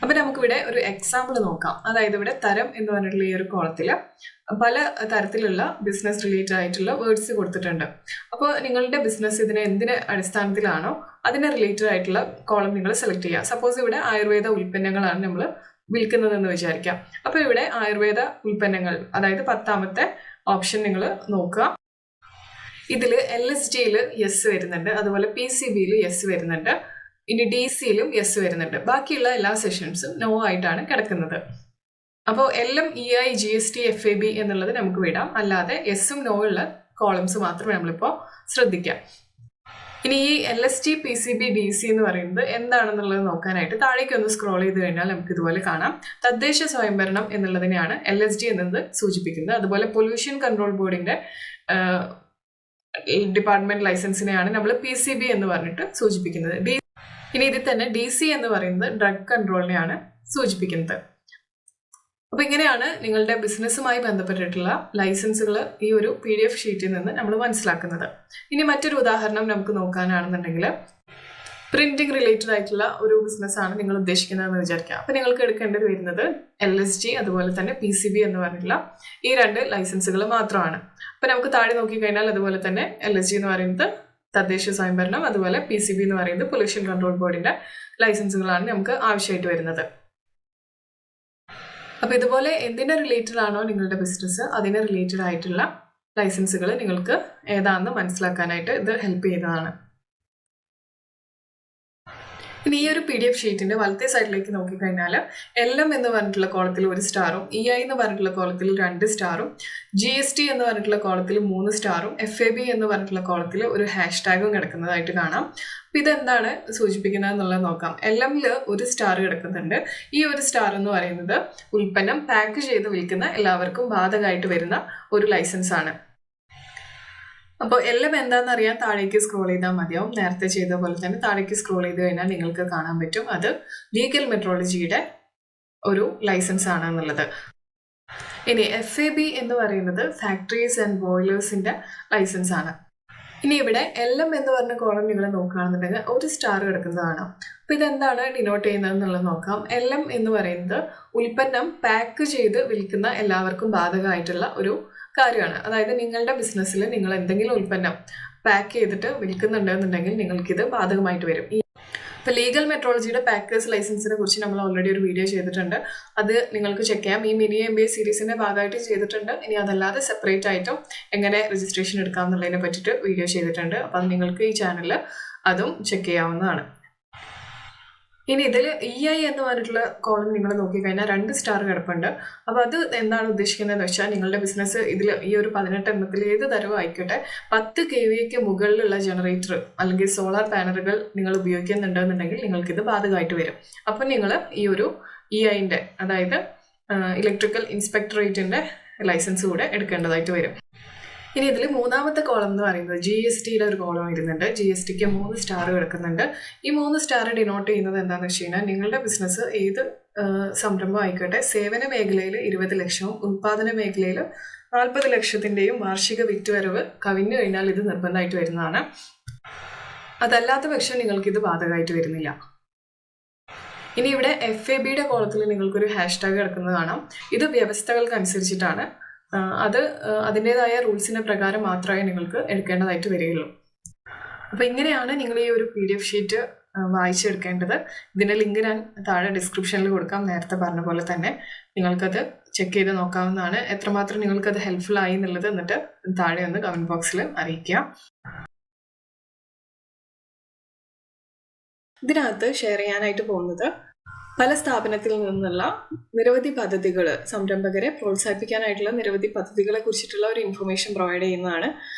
അപ്പം നമുക്കിവിടെ ഒരു എക്സാമ്പിൾ നോക്കാം. അതായത് ഇവിടെ തരം എന്ന് പറഞ്ഞിട്ടുള്ള ഈ ഒരു കോളത്തിൽ പല തരത്തിലുള്ള ബിസിനസ് റിലേറ്റഡ് ആയിട്ടുള്ള വേർഡ്സ് കൊടുത്തിട്ടുണ്ട്. അപ്പോൾ നിങ്ങളുടെ ബിസിനസ് ഇതിനെ എന്തിന് അടിസ്ഥാനത്തിലാണോ അതിനെ റിലേറ്റഡ് ആയിട്ടുള്ള കോളം നിങ്ങൾ സെലക്ട് ചെയ്യുക. സപ്പോസ് ഇവിടെ ആയുർവേദ ഉൽപ്പന്നങ്ങളാണ് നമ്മൾ വിൽക്കുന്നതെന്ന് വിചാരിക്കാം. അപ്പോൾ ഇവിടെ ആയുർവേദ ഉൽപ്പന്നങ്ങൾ, അതായത് 10ാമത്തെ ഓപ്ഷൻ നിങ്ങൾ നോക്കുക. ഇതിൽ LSGയിൽ യെസ് വരുന്നുണ്ട്, അതുപോലെ PCBയിൽ യെസ് വരുന്നുണ്ട്, ഇനി DC-യിലും യെസ് വരുന്നുണ്ട്. ബാക്കിയുള്ള എല്ലാ സെഷൻസും നോ ആയിട്ടാണ് കിടക്കുന്നത്. അപ്പോൾ LM EI GST FAB എന്നുള്ളത് നമുക്ക് വിടാം. അല്ലാതെ യെസ്സും നോ ഉള്ള കോളംസ് മാത്രമേ നമ്മളിപ്പോൾ ശ്രദ്ധിക്കാം. ഇനി ഈ LSG PCB DC എന്ന് പറയുന്നത് എന്താണെന്നുള്ളത് നോക്കാനായിട്ട് താഴേക്ക് ഒന്ന് സ്ക്രോൾ ചെയ്ത് കഴിഞ്ഞാൽ നമുക്ക് ഇതുപോലെ കാണാം. തദ്ദേശ സ്വയംഭരണം എന്നുള്ളതിനെയാണ് LSG എന്നത് സൂചിപ്പിക്കുന്നത്. അതുപോലെ പൊല്യൂഷൻ കൺട്രോൾ ബോർഡിന്റെ ഡിപ്പാർട്ട്മെന്റ് ലൈസൻസിനെയാണ് നമ്മൾ PCB എന്ന് പറഞ്ഞിട്ട് സൂചിപ്പിക്കുന്നത്. ഇനി ഇതിൽ തന്നെ DC എന്ന് പറയുന്നത് ഡ്രഗ് കൺട്രോളിനെയാണ് സൂചിപ്പിക്കുന്നത്. അപ്പോൾ ഇങ്ങനെയാണ് നിങ്ങളുടെ ബിസിനസ്സുമായി ബന്ധപ്പെട്ടിട്ടുള്ള ലൈസൻസുകൾ ഈ ഒരു PDF ഷീറ്റിൽ നിന്ന് നമ്മൾ മനസ്സിലാക്കുന്നത്. ഇനി മറ്റൊരു ഉദാഹരണം നമുക്ക് നോക്കാനാണെന്നുണ്ടെങ്കിൽ പ്രിന്റിംഗ് റിലേറ്റഡ് ആയിട്ടുള്ള ഒരു ബിസിനസ്സാണ് നിങ്ങൾ ഉദ്ദേശിക്കുന്നതെന്ന് വിചാരിക്കുക. അപ്പോൾ നിങ്ങൾക്ക് എടുക്കേണ്ടത് വരുന്നത് LSG അതുപോലെ തന്നെ PCB എന്ന് പറഞ്ഞിട്ടുള്ള ഈ 2 ലൈസൻസുകൾ മാത്രമാണ്. അപ്പോൾ നമുക്ക് താഴെ നോക്കിക്കഴിഞ്ഞാൽ അതുപോലെ തന്നെ LSG എന്ന് പറയുന്നത് തദ്ദേശ സ്വയംഭരണം, അതുപോലെ PCB എന്ന് പറയുന്നത് പൊല്യൂഷൻ കൺട്രോൾ ബോർഡിന്റെ ലൈസൻസുകളാണ് നമുക്ക് ആവശ്യമായിട്ട് വരുന്നത്. അപ്പോൾ ഇതുപോലെ എന്തിനെ റിലേറ്റഡ് ആണോ നിങ്ങളുടെ ബിസിനസ് അതിനെ റിലേറ്റഡ് ആയിട്ടുള്ള ലൈസൻസുകൾ നിങ്ങൾക്ക് ഏതാണെന്ന് മനസ്സിലാക്കാനായിട്ട് ഇത് ഹെൽപ്പ് ചെയ്യുന്നതാണ്. ഇനി ഈ ഒരു PDF ഷീറ്റിന്റെ വലത്തെ സൈഡിലേക്ക് നോക്കിക്കഴിഞ്ഞാൽ LM എന്ന് പറഞ്ഞിട്ടുള്ള കോളത്തിൽ 1 സ്റ്റാറും EI എന്ന് പറഞ്ഞിട്ടുള്ള കോളത്തിൽ 2 സ്റ്റാറും GST എന്ന് പറഞ്ഞിട്ടുള്ള കോളത്തിൽ 3 സ്റ്റാറും FAB എന്ന് പറഞ്ഞിട്ടുള്ള കോളത്തിൽ ഒരു #ടാഗും കിടക്കുന്നതായിട്ട് കാണാം. അപ്പോൾ ഇതെന്താണ് സൂചിപ്പിക്കുന്നത് എന്നുള്ളത് നോക്കാം. LMൽ 1 സ്റ്റാർ കിടക്കുന്നുണ്ട്. ഈ 1 സ്റ്റാർ എന്ന് പറയുന്നത് ഉൽപ്പന്നം പാക്ക് ചെയ്ത് വിൽക്കുന്ന എല്ലാവർക്കും ബാധകമായിട്ട് വരുന്ന ഒരു ലൈസൻസ് ആണ്. അപ്പോൾ LM എന്താണെന്ന് അറിയാൻ താഴേക്ക് സ്ക്രോൾ ചെയ്താൽ മതിയാവും. നേരത്തെ ചെയ്ത പോലെ തന്നെ താഴേക്ക് സ്ക്രോൾ ചെയ്ത് കഴിഞ്ഞാൽ നിങ്ങൾക്ക് കാണാൻ പറ്റും അത് ലീഗൽ മെട്രോളജിയുടെ ഒരു ലൈസൻസ് ആണ് എന്നുള്ളത്. ഇനി FAB എന്ന് പറയുന്നത് ഫാക്ടറീസ് ആൻഡ് ബോയിലേഴ്സിന്റെ ലൈസൻസ് ആണ്. ഇനി ഇവിടെ LM എന്ന് പറഞ്ഞ കോളം നിങ്ങൾ നോക്കുകയാണെന്നുണ്ടെങ്കിൽ 1 സ്റ്റാർ കിടക്കുന്നതാണ്. അപ്പോൾ ഇതെന്താണ് ഡിനോട്ട് ചെയ്യുന്നത് എന്നുള്ളത് നോക്കാം. LM എന്ന് പറയുന്നത് ഉൽപ്പന്നം പാക്ക് ചെയ്ത് വിൽക്കുന്ന എല്ലാവർക്കും ബാധകമായിട്ടുള്ള ഒരു കാര്യമാണ്. അതായത് നിങ്ങളുടെ ബിസിനസ്സിൽ നിങ്ങൾ എന്തെങ്കിലും ഉൽപ്പന്നം പാക്ക് ചെയ്തിട്ട് വിൽക്കുന്നുണ്ടെന്നുണ്ടെങ്കിൽ നിങ്ങൾക്കിത് ബാധകമായിട്ട് വരും. ഇപ്പോൾ ലീഗൽ മെട്രോളജിയുടെ പാക്കേഴ്സ് ലൈസൻസിനെ കുറിച്ച് നമ്മൾ ഓൾറെഡി ഒരു വീഡിയോ ചെയ്തിട്ടുണ്ട്. അത് നിങ്ങൾക്ക് ചെക്ക് ചെയ്യാം. ഈ മിനി MBA സീരീസിന്റെ ഭാഗമായിട്ട് ചെയ്തിട്ടുണ്ട്. ഇനി അതല്ലാതെ സെപ്പറേറ്റ് ആയിട്ടും എങ്ങനെ രജിസ്ട്രേഷൻ എടുക്കാം എന്നുള്ളതിനെ പറ്റിയിട്ട് വീഡിയോ ചെയ്തിട്ടുണ്ട്. അപ്പം നിങ്ങൾക്ക് ഈ ചാനലിൽ അതും ചെക്ക് ചെയ്യാവുന്നതാണ്. ഇനി ഇതിൽ EI എന്ന് പറഞ്ഞിട്ടുള്ള കോളം നിങ്ങൾ നോക്കിക്കഴിഞ്ഞാൽ 2 സ്റ്റാർ കിടപ്പുണ്ട്. അപ്പോൾ അത് എന്താണ് ഉദ്ദേശിക്കുന്നതെന്ന് വെച്ചാൽ നിങ്ങളുടെ ബിസിനസ് ഇതിൽ ഈ ഒരു 18 എണ്ണത്തിൽ ഏത് തരവും ആയിക്കോട്ടെ 10 kVക്ക് മുകളിലുള്ള ജനറേറ്റർ അല്ലെങ്കിൽ സോളാർ പാനലുകൾ നിങ്ങൾ ഉപയോഗിക്കുന്നുണ്ടെന്നുണ്ടെങ്കിൽ നിങ്ങൾക്കിത് ബാധകമായിട്ട് വരും. അപ്പം നിങ്ങൾ ഈ ഒരു EIന്റെ അതായത് ഇലക്ട്രിക്കൽ ഇൻസ്പെക്ടറേറ്റിന്റെ ലൈസൻസ് കൂടെ എടുക്കേണ്ടതായിട്ട് വരും. ഇനി ഇതിൽ മൂന്നാമത്തെ കോളം എന്ന് പറയുന്നത് GSTയുടെ ഒരു കോളം വരുന്നുണ്ട്. GSTക്ക് 3 സ്റ്റാർ കിടക്കുന്നുണ്ട്. ഈ 3 സ്റ്റാർ ഡിനോട്ട് ചെയ്യുന്നത് എന്താണെന്ന് വെച്ച് കഴിഞ്ഞാൽ നിങ്ങളുടെ ബിസിനസ് ഏത് സംരംഭം ആയിക്കോട്ടെ സേവന മേഖലയിൽ 20 ലക്ഷവും ഉൽപാദന മേഖലയിൽ 40 ലക്ഷത്തിൻ്റെയും വാർഷിക വിറ്റുവരവ് കവിഞ്ഞു കഴിഞ്ഞാൽ ഇത് നിർബന്ധമായിട്ട് വരുന്നതാണ്. അതല്ലാത്ത പക്ഷം നിങ്ങൾക്കിത് ബാധകമായിട്ട് വരുന്നില്ല. ഇനി ഇവിടെ FABയുടെ കോളത്തിൽ നിങ്ങൾക്കൊരു #ടാഗ് കിടക്കുന്നത് കാണാം. ഇത് വ്യവസ്ഥകൾക്ക് അനുസരിച്ചിട്ടാണ്. അത് അതിൻ്റെതായ റൂൾസിൻ്റെ പ്രകാരം മാത്രമേ നിങ്ങൾക്ക് എടുക്കേണ്ടതായിട്ട് വരികയുള്ളൂ. അപ്പോൾ ഇങ്ങനെയാണ് നിങ്ങൾ ഈ ഒരു PDF ഷീറ്റ് വായിച്ചെടുക്കേണ്ടത്. ഇതിൻ്റെ ലിങ്ക് ഞാൻ താഴെ ഡിസ്ക്രിപ്ഷനിൽ കൊടുക്കാം. നേരത്തെ പറഞ്ഞ പോലെ തന്നെ നിങ്ങൾക്കത് ചെക്ക് ചെയ്ത് നോക്കാവുന്നതാണ്. എത്രമാത്രം നിങ്ങൾക്കത് ഹെൽപ്ഫുൾ ആയി എന്നുള്ളത് എന്നിട്ട് താഴെ ഒന്ന് കമൻറ്റ് ബോക്സിൽ അറിയിക്കുക. ഇതിനകത്ത് ഷെയർ ചെയ്യാനായിട്ട് പോകുന്നത് പല സ്ഥാപനത്തിൽ നിന്നുള്ള നിരവധി പദ്ധതികൾ, സംരംഭകരെ പ്രോത്സാഹിപ്പിക്കാനായിട്ടുള്ള നിരവധി പദ്ധതികളെ കുറിച്ചിട്ടുള്ള ഒരു ഇൻഫർമേഷൻ പ്രൊവൈഡ് ചെയ്യുന്നതാണ്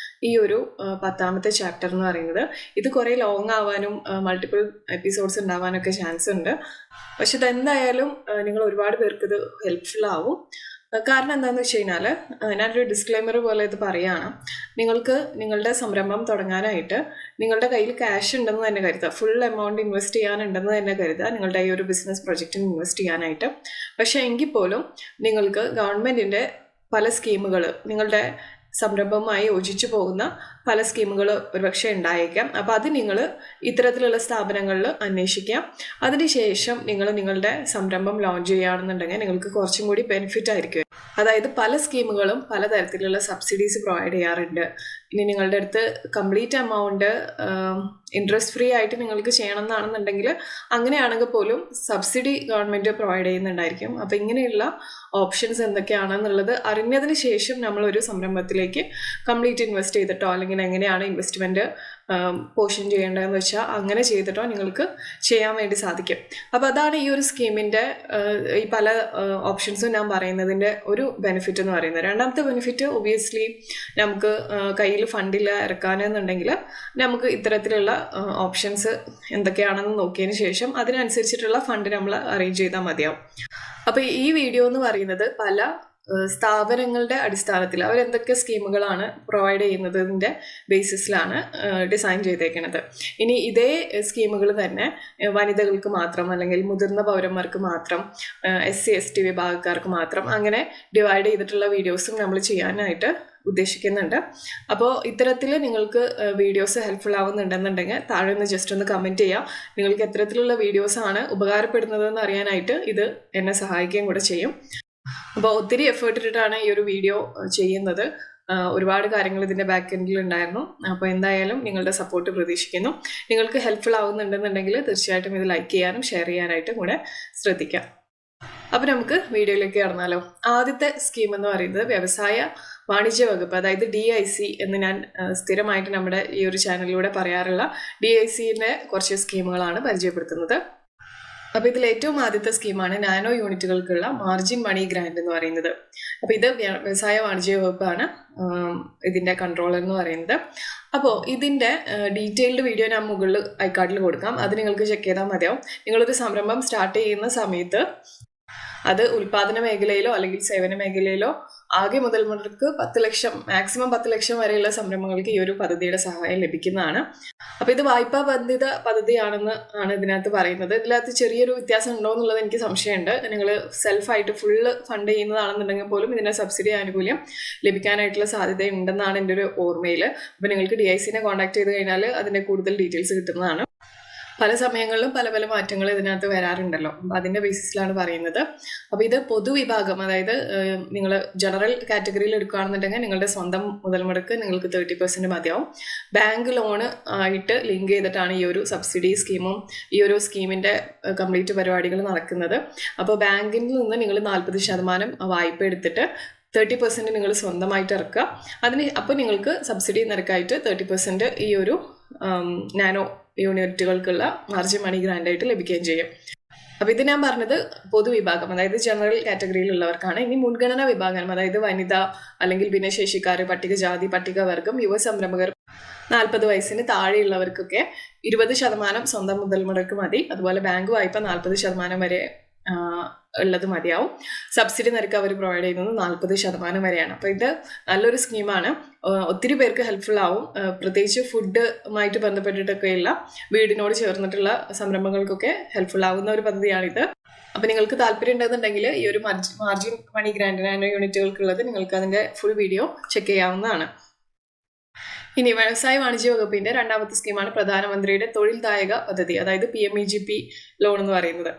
ഈ ഒരു 10ാമത്തെ ചാപ്റ്റർ എന്ന് പറയുന്നത്. ഇത് കുറേ ലോങ് ആവാനും മൾട്ടിപ്പിൾ എപ്പിസോഡ്സ് ഉണ്ടാവാനൊക്കെ ചാൻസ് ഉണ്ട്. പക്ഷെ ഇതെന്തായാലും നിങ്ങൾ ഒരുപാട് പേർക്ക് ഇത് ഹെൽപ്ഫുൾ ആവും. കാരണം എന്താണെന്ന് വെച്ച് കഴിഞ്ഞാൽ ഞാനൊരു ഡിസ്ക്ലെയിമർ പോലെ ഇത് പറയുകയാണ്. നിങ്ങൾക്ക് നിങ്ങളുടെ സംരംഭം തുടങ്ങാനായിട്ട് നിങ്ങളുടെ കയ്യിൽ ക്യാഷ് ഉണ്ടെന്ന് തന്നെ കരുതുക. ഫുൾ എമൗണ്ട് ഇൻവെസ്റ്റ് ചെയ്യാനുണ്ടെന്ന് തന്നെ കരുതുക നിങ്ങളുടെ ഈ ഒരു ബിസിനസ് പ്രൊജക്റ്റിന് ഇൻവെസ്റ്റ് ചെയ്യാനായിട്ട്. പക്ഷേ എങ്കിൽ പോലും നിങ്ങൾക്ക് ഗവൺമെൻറ്റിൻ്റെ പല സ്കീമുകൾ, നിങ്ങളുടെ സംരംഭവുമായി യോജിച്ചു പോകുന്ന പല സ്കീമുകൾ ഒരുപക്ഷെ ഉണ്ടായേക്കാം. അപ്പോൾ അത് നിങ്ങൾ ഇത്തരത്തിലുള്ള സ്ഥാപനങ്ങളിൽ അന്വേഷിക്കാം. അതിനുശേഷം നിങ്ങൾ നിങ്ങളുടെ സംരംഭം ലോഞ്ച് ചെയ്യുകയാണെന്നുണ്ടെങ്കിൽ നിങ്ങൾക്ക് കുറച്ചും കൂടി ബെനിഫിറ്റ് ആയിരിക്കും. അതായത് പല സ്കീമുകളും പലതരത്തിലുള്ള സബ്സിഡീസ് പ്രൊവൈഡ് ചെയ്യാറുണ്ട്. ഇനി നിങ്ങളുടെ അടുത്ത് കംപ്ലീറ്റ് എമൗണ്ട് ഇൻട്രസ്റ്റ് ഫ്രീ ആയിട്ട് നിങ്ങൾക്ക് ചെയ്യണമെന്നാണെന്നുണ്ടെങ്കിൽ അങ്ങനെയാണെങ്കിൽ പോലും സബ്സിഡി ഗവൺമെൻറ് പ്രൊവൈഡ് ചെയ്യുന്നുണ്ടായിരിക്കും. അപ്പോൾ ഇങ്ങനെയുള്ള ഓപ്ഷൻസ് എന്തൊക്കെയാണെന്നുള്ളത് അറിഞ്ഞതിന് ശേഷം നമ്മളൊരു സംരംഭത്തിലേക്ക് കംപ്ലീറ്റ് ഇൻവെസ്റ്റ് ചെയ്തിട്ടോ അല്ലെങ്കിൽ എങ്ങനെയാണ് ഇൻവെസ്റ്റ്മെൻറ്റ് പോർഷൻ ചെയ്യേണ്ടതെന്ന് വെച്ചാൽ അങ്ങനെ ചെയ്തിട്ടോ നിങ്ങൾക്ക് ചെയ്യാൻ വേണ്ടി സാധിക്കും. അപ്പോൾ അതാണ് ഈ ഒരു സ്കീമിൻ്റെ ഈ പല ഓപ്ഷൻസും ഞാൻ പറയുന്നതിൻ്റെ ഒരു ബെനിഫിറ്റ് എന്ന് പറയുന്നത്. രണ്ടാമത്തെ ബെനിഫിറ്റ് ഒബിയസ്ലി നമുക്ക് കയ്യിൽ ഫണ്ടില്ല ഇറക്കാനെന്നുണ്ടെങ്കിൽ നമുക്ക് ഇത്തരത്തിലുള്ള ഓപ്ഷൻസ് എന്തൊക്കെയാണെന്ന് നോക്കിയതിന് ശേഷം അതിനനുസരിച്ചിട്ടുള്ള ഫണ്ട് നമ്മൾ അറേഞ്ച് ചെയ്താൽ മതിയാവും. അപ്പോൾ ഈ വീഡിയോ എന്ന് പറയുന്നത് പല സ്ഥാപനങ്ങളുടെ അടിസ്ഥാനത്തിൽ അവരെന്തൊക്കെ സ്കീമുകളാണ് പ്രൊവൈഡ് ചെയ്യുന്നതിൻ്റെ ബേസിസിലാണ് ഡിസൈൻ ചെയ്തേക്കുന്നത്. ഇനി ഇതേ സ്കീമുകൾ തന്നെ വനിതകൾക്ക് മാത്രം അല്ലെങ്കിൽ മുതിർന്ന പൗരന്മാർക്ക് മാത്രം, SC/ST വിഭാഗക്കാർക്ക് മാത്രം അങ്ങനെ ഡിവൈഡ് ചെയ്തിട്ടുള്ള വീഡിയോസും നമ്മൾ ചെയ്യാനായിട്ട് ഉദ്ദേശിക്കുന്നുണ്ട്. അപ്പോൾ ഇത്തരത്തിൽ നിങ്ങൾക്ക് വീഡിയോസ് ഹെൽപ്ഫുൾ ആവുന്നുണ്ടെന്നുണ്ടെങ്കിൽ താഴെ ഒന്ന് ജസ്റ്റ് ഒന്ന് കമൻറ്റ് ചെയ്യാം. നിങ്ങൾക്ക് എത്തരത്തിലുള്ള വീഡിയോസാണ് ഉപകാരപ്പെടുന്നതെന്ന് അറിയാനായിട്ട് ഇത് എന്നെ സഹായിക്കുകയും കൂടെ ചെയ്യും. അപ്പോൾ ഒത്തിരി എഫേർട്ട് ഇട്ടിട്ടാണ് ഈ ഒരു വീഡിയോ ചെയ്യുന്നത്. ഒരുപാട് കാര്യങ്ങൾ ഇതിൻ്റെ ബാക്ക് എൻഡിൽ ഉണ്ടായിരുന്നു. അപ്പോൾ എന്തായാലും നിങ്ങളുടെ സപ്പോർട്ട് പ്രതീക്ഷിക്കുന്നു. നിങ്ങൾക്ക് ഹെൽപ്ഫുൾ ആവുന്നുണ്ടെന്നുണ്ടെങ്കിൽ തീർച്ചയായിട്ടും ഇത് ലൈക്ക് ചെയ്യാനും ഷെയർ ചെയ്യാനായിട്ടും കൂടെ ശ്രദ്ധിക്കാം. അപ്പോൾ നമുക്ക് വീഡിയോയിലേക്ക് കടന്നാലോ. ആദ്യത്തെ സ്കീം എന്ന് പറയുന്നത് വ്യവസായ വാണിജ്യ വകുപ്പ്, അതായത് DIC എന്ന് ഞാൻ സ്ഥിരമായിട്ട് നമ്മുടെ ഈ ഒരു ചാനലിലൂടെ പറയാറുള്ള DICൻ്റെ കുറച്ച് സ്കീമുകളാണ് പരിചയപ്പെടുത്തുന്നത്. അപ്പോൾ ഇതിൽ ഏറ്റവും ആദ്യത്തെ സ്കീമാണ് നാനോ യൂണിറ്റുകൾക്കുള്ള മാർജിൻ മണി ഗ്രാൻഡ് എന്ന് പറയുന്നത്. അപ്പോൾ ഇത് വ്യവസായ വാണിജ്യ വകുപ്പാണ് ഇതിൻ്റെ കൺട്രോളർ എന്ന് പറയുന്നത്. അപ്പോൾ ഇതിൻ്റെ ഡീറ്റെയിൽഡ് വീഡിയോ ഞാൻ മുകളിൽ ഐക്കാർഡിൽ കൊടുക്കാം. അത് നിങ്ങൾക്ക് ചെക്ക് ചെയ്താൽ മതിയാവും. നിങ്ങളൊരു സംരംഭം സ്റ്റാർട്ട് ചെയ്യുന്ന സമയത്ത് അത് ഉൽപാദന മേഖലയിലോ അല്ലെങ്കിൽ സേവന മേഖലയിലോ ആകെ മുതൽ മുടക്ക് 10 ലക്ഷം, മാക്സിമം 10 ലക്ഷം വരെയുള്ള സംരംഭങ്ങൾക്ക് ഈ ഒരു പദ്ധതിയുടെ സഹായം ലഭിക്കുന്നതാണ്. അപ്പോൾ ഇത് വായ്പാ ബന്ധിത പദ്ധതിയാണെന്ന് ആണ് ഇതിനകത്ത് പറയുന്നത്. ഇതിനകത്ത് ചെറിയൊരു വ്യത്യാസം ഉണ്ടോ എന്നുള്ളത് എനിക്ക് സംശയമുണ്ട്. നിങ്ങൾ സെൽഫായിട്ട് ഫുള്ള് ഫണ്ട് ചെയ്യുന്നതാണെന്നുണ്ടെങ്കിൽ പോലും ഇതിൻ്റെ സബ്സിഡി ആനുകൂല്യം ലഭിക്കാനായിട്ടുള്ള സാധ്യതയുണ്ടെന്നാണ് എൻ്റെ ഒരു ഓർമ്മയിൽ. അപ്പോൾ നിങ്ങൾക്ക് DICനെ കോൺടാക്ട് ചെയ്ത് കഴിഞ്ഞാൽ അതിൻ്റെ കൂടുതൽ ഡീറ്റെയിൽസ് കിട്ടുന്നതാണ്. പല സമയങ്ങളിലും പല പല മാറ്റങ്ങൾ ഇതിനകത്ത് വരാറുണ്ടല്ലോ. അപ്പോൾ അതിൻ്റെ ബേസിസിലാണ് പറയുന്നത്. അപ്പോൾ ഇത് പൊതുവിഭാഗം, അതായത് നിങ്ങൾ ജനറൽ കാറ്റഗറിയിൽ എടുക്കുകയാണെന്നുണ്ടെങ്കിൽ നിങ്ങളുടെ സ്വന്തം മുതൽ മുടക്ക് നിങ്ങൾക്ക് 30% മതിയാവും. ബാങ്ക് ലോണ് ആയിട്ട് ലിങ്ക് ചെയ്തിട്ടാണ് ഈ ഒരു സബ്സിഡി സ്കീമും ഈ ഒരു സ്കീമിൻ്റെ കംപ്ലീറ്റ് പരിപാടികൾ നടക്കുന്നത്. അപ്പോൾ ബാങ്കിൽ നിന്ന് നിങ്ങൾ 40% വായ്പ എടുത്തിട്ട് 30% നിങ്ങൾ സ്വന്തമായിട്ട് ഇറക്കുക. അപ്പോൾ നിങ്ങൾക്ക് സബ്സിഡി നിരക്കായിട്ട് 30% ഈ ഒരു നാനോ യൂണിറ്റുകൾക്കുള്ള മാർജിൻ മണി ഗ്രാൻഡായിട്ട് ലഭിക്കുകയും ചെയ്യും. അപ്പോൾ ഇത് ഞാൻ പറഞ്ഞത് പൊതുവിഭാഗം, അതായത് ജനറൽ കാറ്റഗറിയിലുള്ളവർക്കാണ്. ഇനി മുൻഗണനാ വിഭാഗം, അതായത് വനിത അല്ലെങ്കിൽ ഭിന്നശേഷിക്കാർ, പട്ടികജാതി, പട്ടികവർഗം, യുവ സംരംഭകർ, 40 വയസ്സിന് താഴെയുള്ളവർക്കൊക്കെ 20% സ്വന്തം മുതൽ മുടക്ക് മതി. അതുപോലെ ബാങ്ക് വായ്പ 40% വരെ ഉള്ളത് മതിയാവും. സബ്സിഡി നിരക്ക് അവർ പ്രൊവൈഡ് ചെയ്യുന്നത് 40% വരെയാണ്. അപ്പോൾ ഇത് നല്ലൊരു സ്കീമാണ്. ഒത്തിരി പേർക്ക് ഹെൽപ്ഫുൾ ആവും. പ്രത്യേകിച്ച് ഫുഡുമായിട്ട് ബന്ധപ്പെട്ടിട്ടൊക്കെയുള്ള വീടിനോട് ചേർന്നിട്ടുള്ള സംരംഭങ്ങൾക്കൊക്കെ ഹെൽപ്ഫുൾ ആവുന്ന ഒരു പദ്ധതിയാണിത്. അപ്പോൾ നിങ്ങൾക്ക് താല്പര്യം ഉണ്ടെന്നുണ്ടെങ്കിൽ ഈ ഒരു മാർജിൻ മണി ഗ്രാൻഡ് നാനോ യൂണിറ്റുകൾക്കുള്ളത് നിങ്ങൾക്ക് അതിൻ്റെ ഫുൾ വീഡിയോ ചെക്ക് ചെയ്യാവുന്നതാണ്. ഇനി വ്യവസായ വാണിജ്യ വകുപ്പിൻ്റെ രണ്ടാമത്തെ സ്കീമാണ് പ്രധാനമന്ത്രിയുടെ തൊഴിൽദായക പദ്ധതി, അതായത് PMEGP ലോൺ എന്ന് പറയുന്നത്.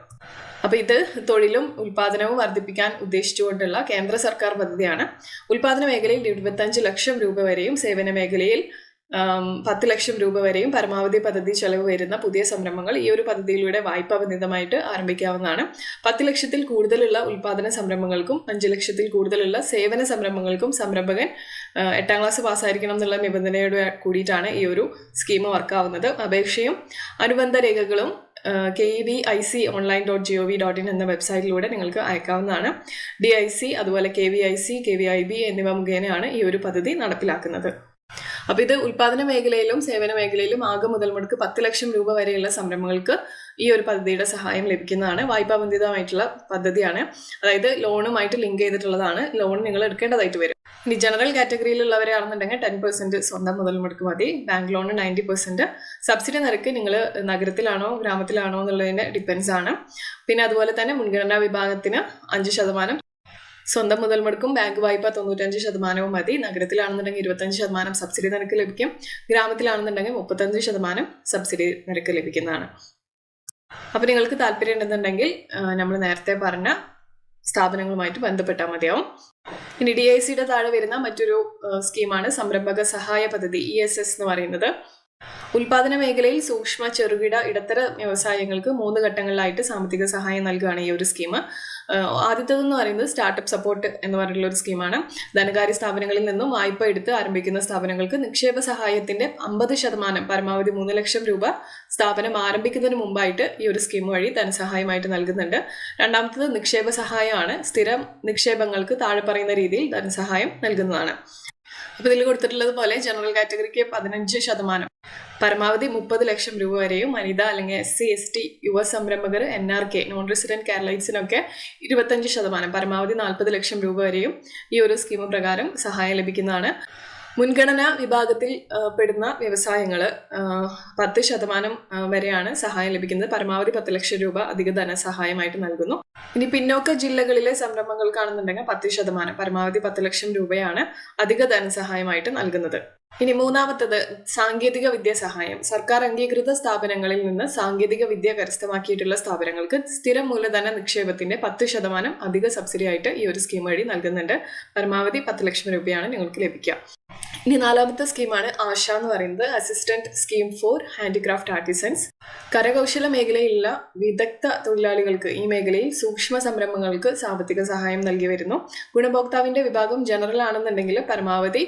അപ്പോൾ ഇത് തൊഴിലും ഉൽപാദനവും വർദ്ധിപ്പിക്കാൻ ഉദ്ദേശിച്ചുകൊണ്ടുള്ള കേന്ദ്ര സർക്കാർ പദ്ധതിയാണ്. ഉൽപാദന മേഖലയിൽ 25 ലക്ഷം രൂപ വരെയും സേവന മേഖലയിൽ 10 ലക്ഷം രൂപ വരെയും പരമാവധി പദ്ധതി ചെലവ് വരുന്ന പുതിയ സംരംഭങ്ങൾ ഈ ഒരു പദ്ധതിയിലൂടെ വായ്പാബന്ധിതമായിട്ട് ആരംഭിക്കാവുന്നതാണ്. 10 ലക്ഷത്തിൽ കൂടുതലുള്ള ഉൽപാദന സംരംഭങ്ങൾക്കും 5 ലക്ഷത്തിൽ കൂടുതലുള്ള സേവന സംരംഭങ്ങൾക്കും സംരംഭകൻ 8ാം ക്ലാസ് പാസ്സായിരിക്കണം എന്നുള്ള നിബന്ധനയോട് കൂടിയിട്ടാണ് ഈ ഒരു സ്കീം വർക്കാവുന്നത്. അപേക്ഷയും അനുബന്ധ രേഖകളും KVIC.online.gov.in എന്ന വെബ്സൈറ്റിലൂടെ നിങ്ങൾക്ക് അയക്കാവുന്നതാണ്. DIC, അതുപോലെ KVIC, KVIB എന്നിവ മുഖേനയാണ് ഈ ഒരു പദ്ധതി നടപ്പിലാക്കുന്നത്. അപ്പോൾ ഇത് ഉൽപാദന മേഖലയിലും സേവന മേഖലയിലും ആകെ മുതൽ മുടക്ക് 10 ലക്ഷം രൂപ വരെയുള്ള സംരംഭങ്ങൾക്ക് ഈ ഒരു പദ്ധതിയുടെ സഹായം ലഭിക്കുന്നതാണ്. വായ്പാബന്ധിതമായിട്ടുള്ള പദ്ധതിയാണ്, അതായത് ലോണുമായിട്ട് ലിങ്ക് ചെയ്തിട്ടുള്ളതാണ്. ലോൺ നിങ്ങൾ എടുക്കേണ്ടതായിട്ട് വരും. ഇനി ജനറൽ കാറ്റഗറിയിലുള്ളവരാണെന്നുണ്ടെങ്കിൽ 10% സ്വന്തം മുതൽ മുടക്ക് മതി. Bank loan 90%. സബ്സിഡി നിരക്ക് നിങ്ങൾ നഗരത്തിലാണോ ഗ്രാമത്തിലാണോ എന്നുള്ളതിന് ഡിപ്പെൻസ് ആണ്. പിന്നെ അതുപോലെ തന്നെ മുൻഗണനാ വിഭാഗത്തിന് 5%, സ്വന്തം മുതൽ മുടക്കും ബാങ്ക് വായ്പ 95% മതി. നഗരത്തിലാണെന്നുണ്ടെങ്കിൽ 25% സബ്സിഡി നിരക്ക് ലഭിക്കും. ഗ്രാമത്തിലാണെന്നുണ്ടെങ്കിൽ 35% സബ്സിഡി നിരക്ക് ലഭിക്കുന്നതാണ്. അപ്പോൾ നിങ്ങൾക്ക് താല്പര്യം ഉണ്ടെന്നുണ്ടെങ്കിൽ നമ്മൾ നേരത്തെ പറഞ്ഞ സ്ഥാപനങ്ങളുമായിട്ട് ബന്ധപ്പെട്ടാൽ മതിയാവും. ഇനി DICയുടെ താഴെ വരുന്ന മറ്റൊരു സ്കീമാണ് സംരംഭക സഹായ പദ്ധതി, ESS എന്ന് പറയുന്നത്. ഉൽപാദന മേഖലയിൽ സൂക്ഷ്മ, ചെറുകിട, ഇടത്തര വ്യവസായങ്ങൾക്ക് 3 ഘട്ടങ്ങളിലായിട്ട് സാമ്പത്തിക സഹായം നൽകുകയാണ് ഈ ഒരു സ്കീം. ആദ്യത്തേതെന്ന് പറയുന്നത് സ്റ്റാർട്ടപ്പ് സപ്പോർട്ട് എന്ന് പറഞ്ഞിട്ടുള്ള ഒരു സ്കീമാണ്. ധനകാര്യ സ്ഥാപനങ്ങളിൽ നിന്നും വായ്പ എടുത്ത് ആരംഭിക്കുന്ന സ്ഥാപനങ്ങൾക്ക് നിക്ഷേപ സഹായത്തിന്റെ 50%, പരമാവധി 3 ലക്ഷം രൂപ സ്ഥാപനം ആരംഭിക്കുന്നതിന് മുമ്പായിട്ട് ഈ ഒരു സ്കീം വഴി ധനസഹായമായിട്ട് നൽകുന്നുണ്ട്. രണ്ടാമത്തത് നിക്ഷേപ സഹായമാണ്. സ്ഥിരം നിക്ഷേപങ്ങൾക്ക് താഴെ പറയുന്ന രീതിയിൽ ധനസഹായം നൽകുന്നതാണ്. അപ്പോൾ ഇതിൽ കൊടുത്തിട്ടുള്ളത് പോലെ ജനറൽ കാറ്റഗറിക്ക് 15%, പരമാവധി 30 ലക്ഷം രൂപ വരെയും, വനിത അല്ലെങ്കിൽ SC ST യുവ സംരംഭകർ NRK നോൺ റെസിഡന്റ് കേരളൈറ്റ്സിനൊക്കെ 25%, പരമാവധി 40 ലക്ഷം രൂപ വരെയും ഈ ഒരു സ്കീം പ്രകാരം സഹായം ലഭിക്കുന്നതാണ്. മുൻഗണനാ വിഭാഗത്തിൽ പെടുന്ന വ്യവസായങ്ങൾ 10% വരെയാണ് സഹായം ലഭിക്കുന്നത്. പരമാവധി 10 ലക്ഷം രൂപ അധിക ധനസഹായമായിട്ട് നൽകുന്നു. ഇനി പിന്നോക്ക ജില്ലകളിലെ സംരംഭങ്ങൾക്കാണെന്നുണ്ടെങ്കിൽ 10%, പരമാവധി 10 ലക്ഷം രൂപയാണ് അധിക ധനസഹായമായിട്ട് നൽകുന്നത്. ഇനി മൂന്നാമത്തത് സാങ്കേതിക വിദ്യ സഹായം. സർക്കാർ അംഗീകൃത സ്ഥാപനങ്ങളിൽ നിന്ന് സാങ്കേതിക വിദ്യ കരസ്ഥമാക്കിയിട്ടുള്ള സ്ഥാപനങ്ങൾക്ക് സ്ഥിര മൂലധന നിക്ഷേപത്തിന്റെ 10% അധിക സബ്സിഡി ആയിട്ട് ഈ ഒരു സ്കീം വഴി നൽകുന്നുണ്ട്. പരമാവധി 10 ലക്ഷം രൂപയാണ് നിങ്ങൾക്ക് ലഭിക്കുക. ഇനി നാലാമത്തെ സ്കീമാണ് ആശ എന്ന് പറയുന്നത്, assistant scheme for handicraft artisans. കരകൗശല മേഖലയിലുള്ള വിദഗ്ധ തൊഴിലാളികൾക്ക് ഈ മേഖലയിൽ സൂക്ഷ്മ സംരംഭങ്ങൾക്ക് സാമ്പത്തിക സഹായം നൽകി വരുന്നു. ഗുണഭോക്താവിന്റെ വിഭാഗം ജനറൽ ആണെന്നുണ്ടെങ്കിൽ പരമാവധി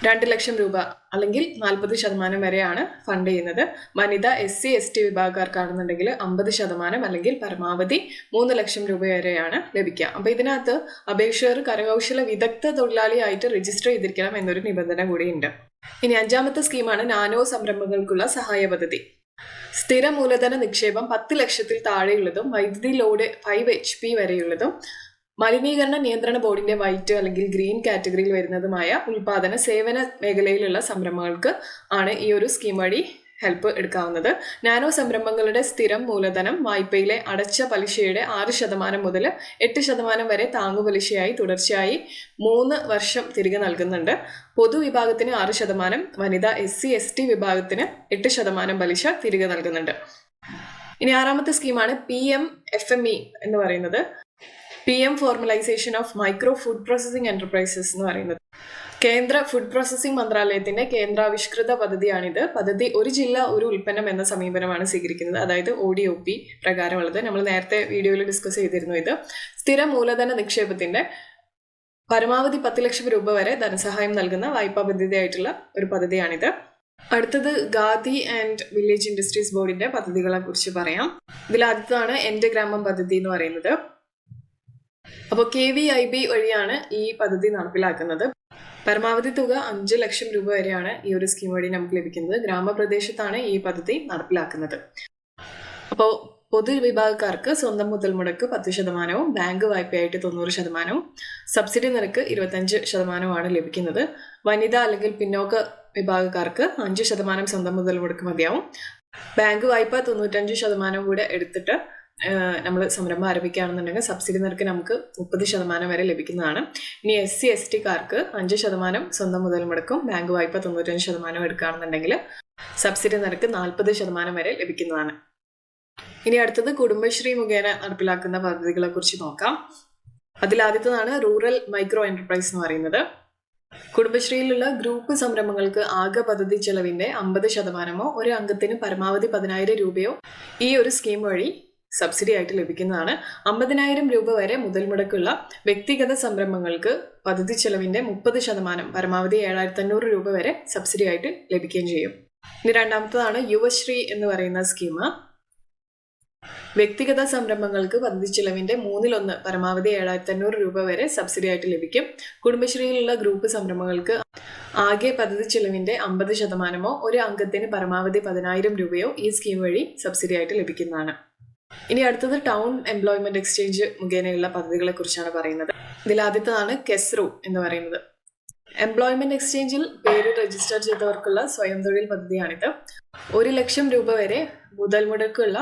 2 ലക്ഷം രൂപ അല്ലെങ്കിൽ 40% വരെയാണ് ഫണ്ട് ചെയ്യുന്നത്. വനിത SC ST വിഭാഗക്കാർക്കാണെന്നുണ്ടെങ്കിൽ 50% അല്ലെങ്കിൽ പരമാവധി 3 ലക്ഷം രൂപ വരെയാണ് ലഭിക്കുക. അപ്പോൾ ഇതിനകത്ത് അപേക്ഷകർ കരകൗശല വിദഗ്ധ തൊഴിലാളിയായിട്ട് രജിസ്റ്റർ ചെയ്തിരിക്കണം എന്നൊരു നിബന്ധന കൂടിയുണ്ട്. ഇനി അഞ്ചാമത്തെ സ്കീമാണ് നാനോ സംരംഭങ്ങൾക്കുള്ള സഹായ പദ്ധതി. സ്ഥിര മൂലധന നിക്ഷേപം 10 ലക്ഷത്തിൽ താഴെയുള്ളതും വൈദ്യുതി ലോഡ് 5 HP വരെയുള്ളതും മലിനീകരണ നിയന്ത്രണ ബോർഡിന്റെ വൈറ്റ് അല്ലെങ്കിൽ ഗ്രീൻ കാറ്റഗറിയിൽ വരുന്നതുമായ ഉൽപാദന സേവന മേഖലയിലുള്ള സംരംഭങ്ങൾക്ക് ആണ് ഈ ഒരു സ്കീം വഴി ഹെൽപ്പ് എടുക്കാവുന്നത്. നാനോ സംരംഭങ്ങളുടെ സ്ഥിരം മൂലധനം വായ്പയിലെ അടച്ച പലിശയുടെ 6% മുതൽ 8% വരെ താങ്ങുപലിശയായി തുടർച്ചയായി 3 വർഷം തിരികെ നൽകുന്നുണ്ട്. പൊതുവിഭാഗത്തിന് 6%, വനിത SC ST വിഭാഗത്തിന് 8% പലിശ തിരികെ നൽകുന്നുണ്ട്. ഇനി ആറാമത്തെ സ്കീമാണ് PMFME എന്ന് പറയുന്നത്, PM formalisation of micro food processing enterprises എന്ന് പറയുന്നത്. കേന്ദ്ര ഫുഡ് പ്രോസസിംഗ് മന്ത്രാലയത്തിന്റെ കേന്ദ്രാവിഷ്കൃത പദ്ധതിയാണിത്. പദ്ധതി ഒരു ജില്ല ഒരു ഉൽപ്പന്നം എന്ന സമീപനമാണ് സ്വീകരിക്കുന്നത്, അതായത് ODOP പ്രകാരമുള്ളത്. നമ്മൾ നേരത്തെ വീഡിയോയിൽ ഡിസ്കസ് ചെയ്തിരുന്നു. ഇത് സ്ഥിര മൂലധന നിക്ഷേപത്തിന്റെ പരമാവധി 10 ലക്ഷം രൂപ വരെ ധനസഹായം നൽകുന്ന വായ്പാ പദ്ധതിയായിട്ടുള്ള ഒരു പദ്ധതിയാണിത്. അടുത്തത് ഖാദി ആൻഡ് വില്ലേജ് ഇൻഡസ്ട്രീസ് ബോർഡിന്റെ പദ്ധതികളെ കുറിച്ച് പറയാം. ഇതിൽ ആദ്യത്താണ് എന്റെ ഗ്രാമം പദ്ധതി എന്ന് പറയുന്നത്. അപ്പോൾ KVIB വഴിയാണ് ഈ പദ്ധതി നടപ്പിലാക്കുന്നത്. പരമാവധി തുക 5 ലക്ഷം രൂപ വരെയാണ് ഈ ഒരു സ്കീം വഴി നമുക്ക് ലഭിക്കുന്നത്. ഗ്രാമപ്രദേശത്താണ് ഈ പദ്ധതി നടപ്പിലാക്കുന്നത്. അപ്പോൾ പൊതുവിഭാഗക്കാർക്ക് സ്വന്തം മുതൽ മുടക്ക് 10%, ബാങ്ക് വായ്പയായിട്ട് 90%, സബ്സിഡി നിരക്ക് 25% ലഭിക്കുന്നത്. വനിത അല്ലെങ്കിൽ പിന്നോക്ക വിഭാഗക്കാർക്ക് 5% സ്വന്തം മുതൽ മുടക്ക് മതിയാവും. ബാങ്ക് വായ്പ 95% കൂടെ എടുത്തിട്ട് നമ്മൾ സംരംഭം ആരംഭിക്കുകയാണെന്നുണ്ടെങ്കിൽ സബ്സിഡി നിരക്ക് നമുക്ക് 30% വരെ ലഭിക്കുന്നതാണ്. ഇനി SC STക്കാർക്ക് 5% സ്വന്തം മുതൽ മുടക്കും ബാങ്ക് വായ്പ 95% എടുക്കുകയാണെന്നുണ്ടെങ്കിൽ സബ്സിഡി നിരക്ക് 40% വരെ ലഭിക്കുന്നതാണ്. ഇനി അടുത്തത് കുടുംബശ്രീ മുഖേന നടപ്പിലാക്കുന്ന പദ്ധതികളെ കുറിച്ച് നോക്കാം. അതിലാദ്യത്തതാണ് റൂറൽ മൈക്രോ എന്റർപ്രൈസ് എന്ന് പറയുന്നത്. കുടുംബശ്രീയിലുള്ള ഗ്രൂപ്പ് സംരംഭങ്ങൾക്ക് ആകെ പദ്ധതി ചെലവിന്റെ 50%, ഒരു അംഗത്തിന് പരമാവധി 10,000 രൂപയോ ഈ ഒരു സ്കീം വഴി സബ്സിഡി ആയിട്ട് ലഭിക്കുന്നതാണ്. 50,000 രൂപ വരെ മുതൽ മുടക്കുള്ള വ്യക്തിഗത സംരംഭങ്ങൾക്ക് പദ്ധതി ചെലവിന്റെ 30%, പരമാവധി 7,500 രൂപ വരെ സബ്സിഡി ആയിട്ട് ലഭിക്കുകയും ചെയ്യും. ഇനി രണ്ടാമത്തതാണ് യുവശ്രീ എന്ന് പറയുന്ന സ്കീം. വ്യക്തിഗത സംരംഭങ്ങൾക്ക് പദ്ധതി ചെലവിന്റെ 1/3, പരമാവധി 7,500 രൂപ വരെ സബ്സിഡി ആയിട്ട് ലഭിക്കും. കുടുംബശ്രീയിലുള്ള ഗ്രൂപ്പ് സംരംഭങ്ങൾക്ക് ആകെ പദ്ധതി ചെലവിന്റെ 50%, ഒരു അംഗത്തിന് പരമാവധി 10,000 രൂപയോ ഈ സ്കീം വഴി സബ്സിഡി ആയിട്ട് ലഭിക്കുന്നതാണ്. ഇനി അടുത്തത് ടൗൺ എംപ്ലോയ്മെന്റ് എക്സ്ചേഞ്ച് മുഖേനയുള്ള പദ്ധതികളെ കുറിച്ചാണ് പറയുന്നത്. ഇതിൽ ആദ്യത്തേതാണ് കെസ്റു എന്ന് പറയുന്നത്. എംപ്ലോയ്മെന്റ് എക്സ്ചേഞ്ചിൽ പേര് രജിസ്റ്റർ ചെയ്തവർക്കുള്ള സ്വയം തൊഴിൽ പദ്ധതിയാണിത്. 1 ലക്ഷം രൂപ വരെ മുതൽ മുടക്കുള്ള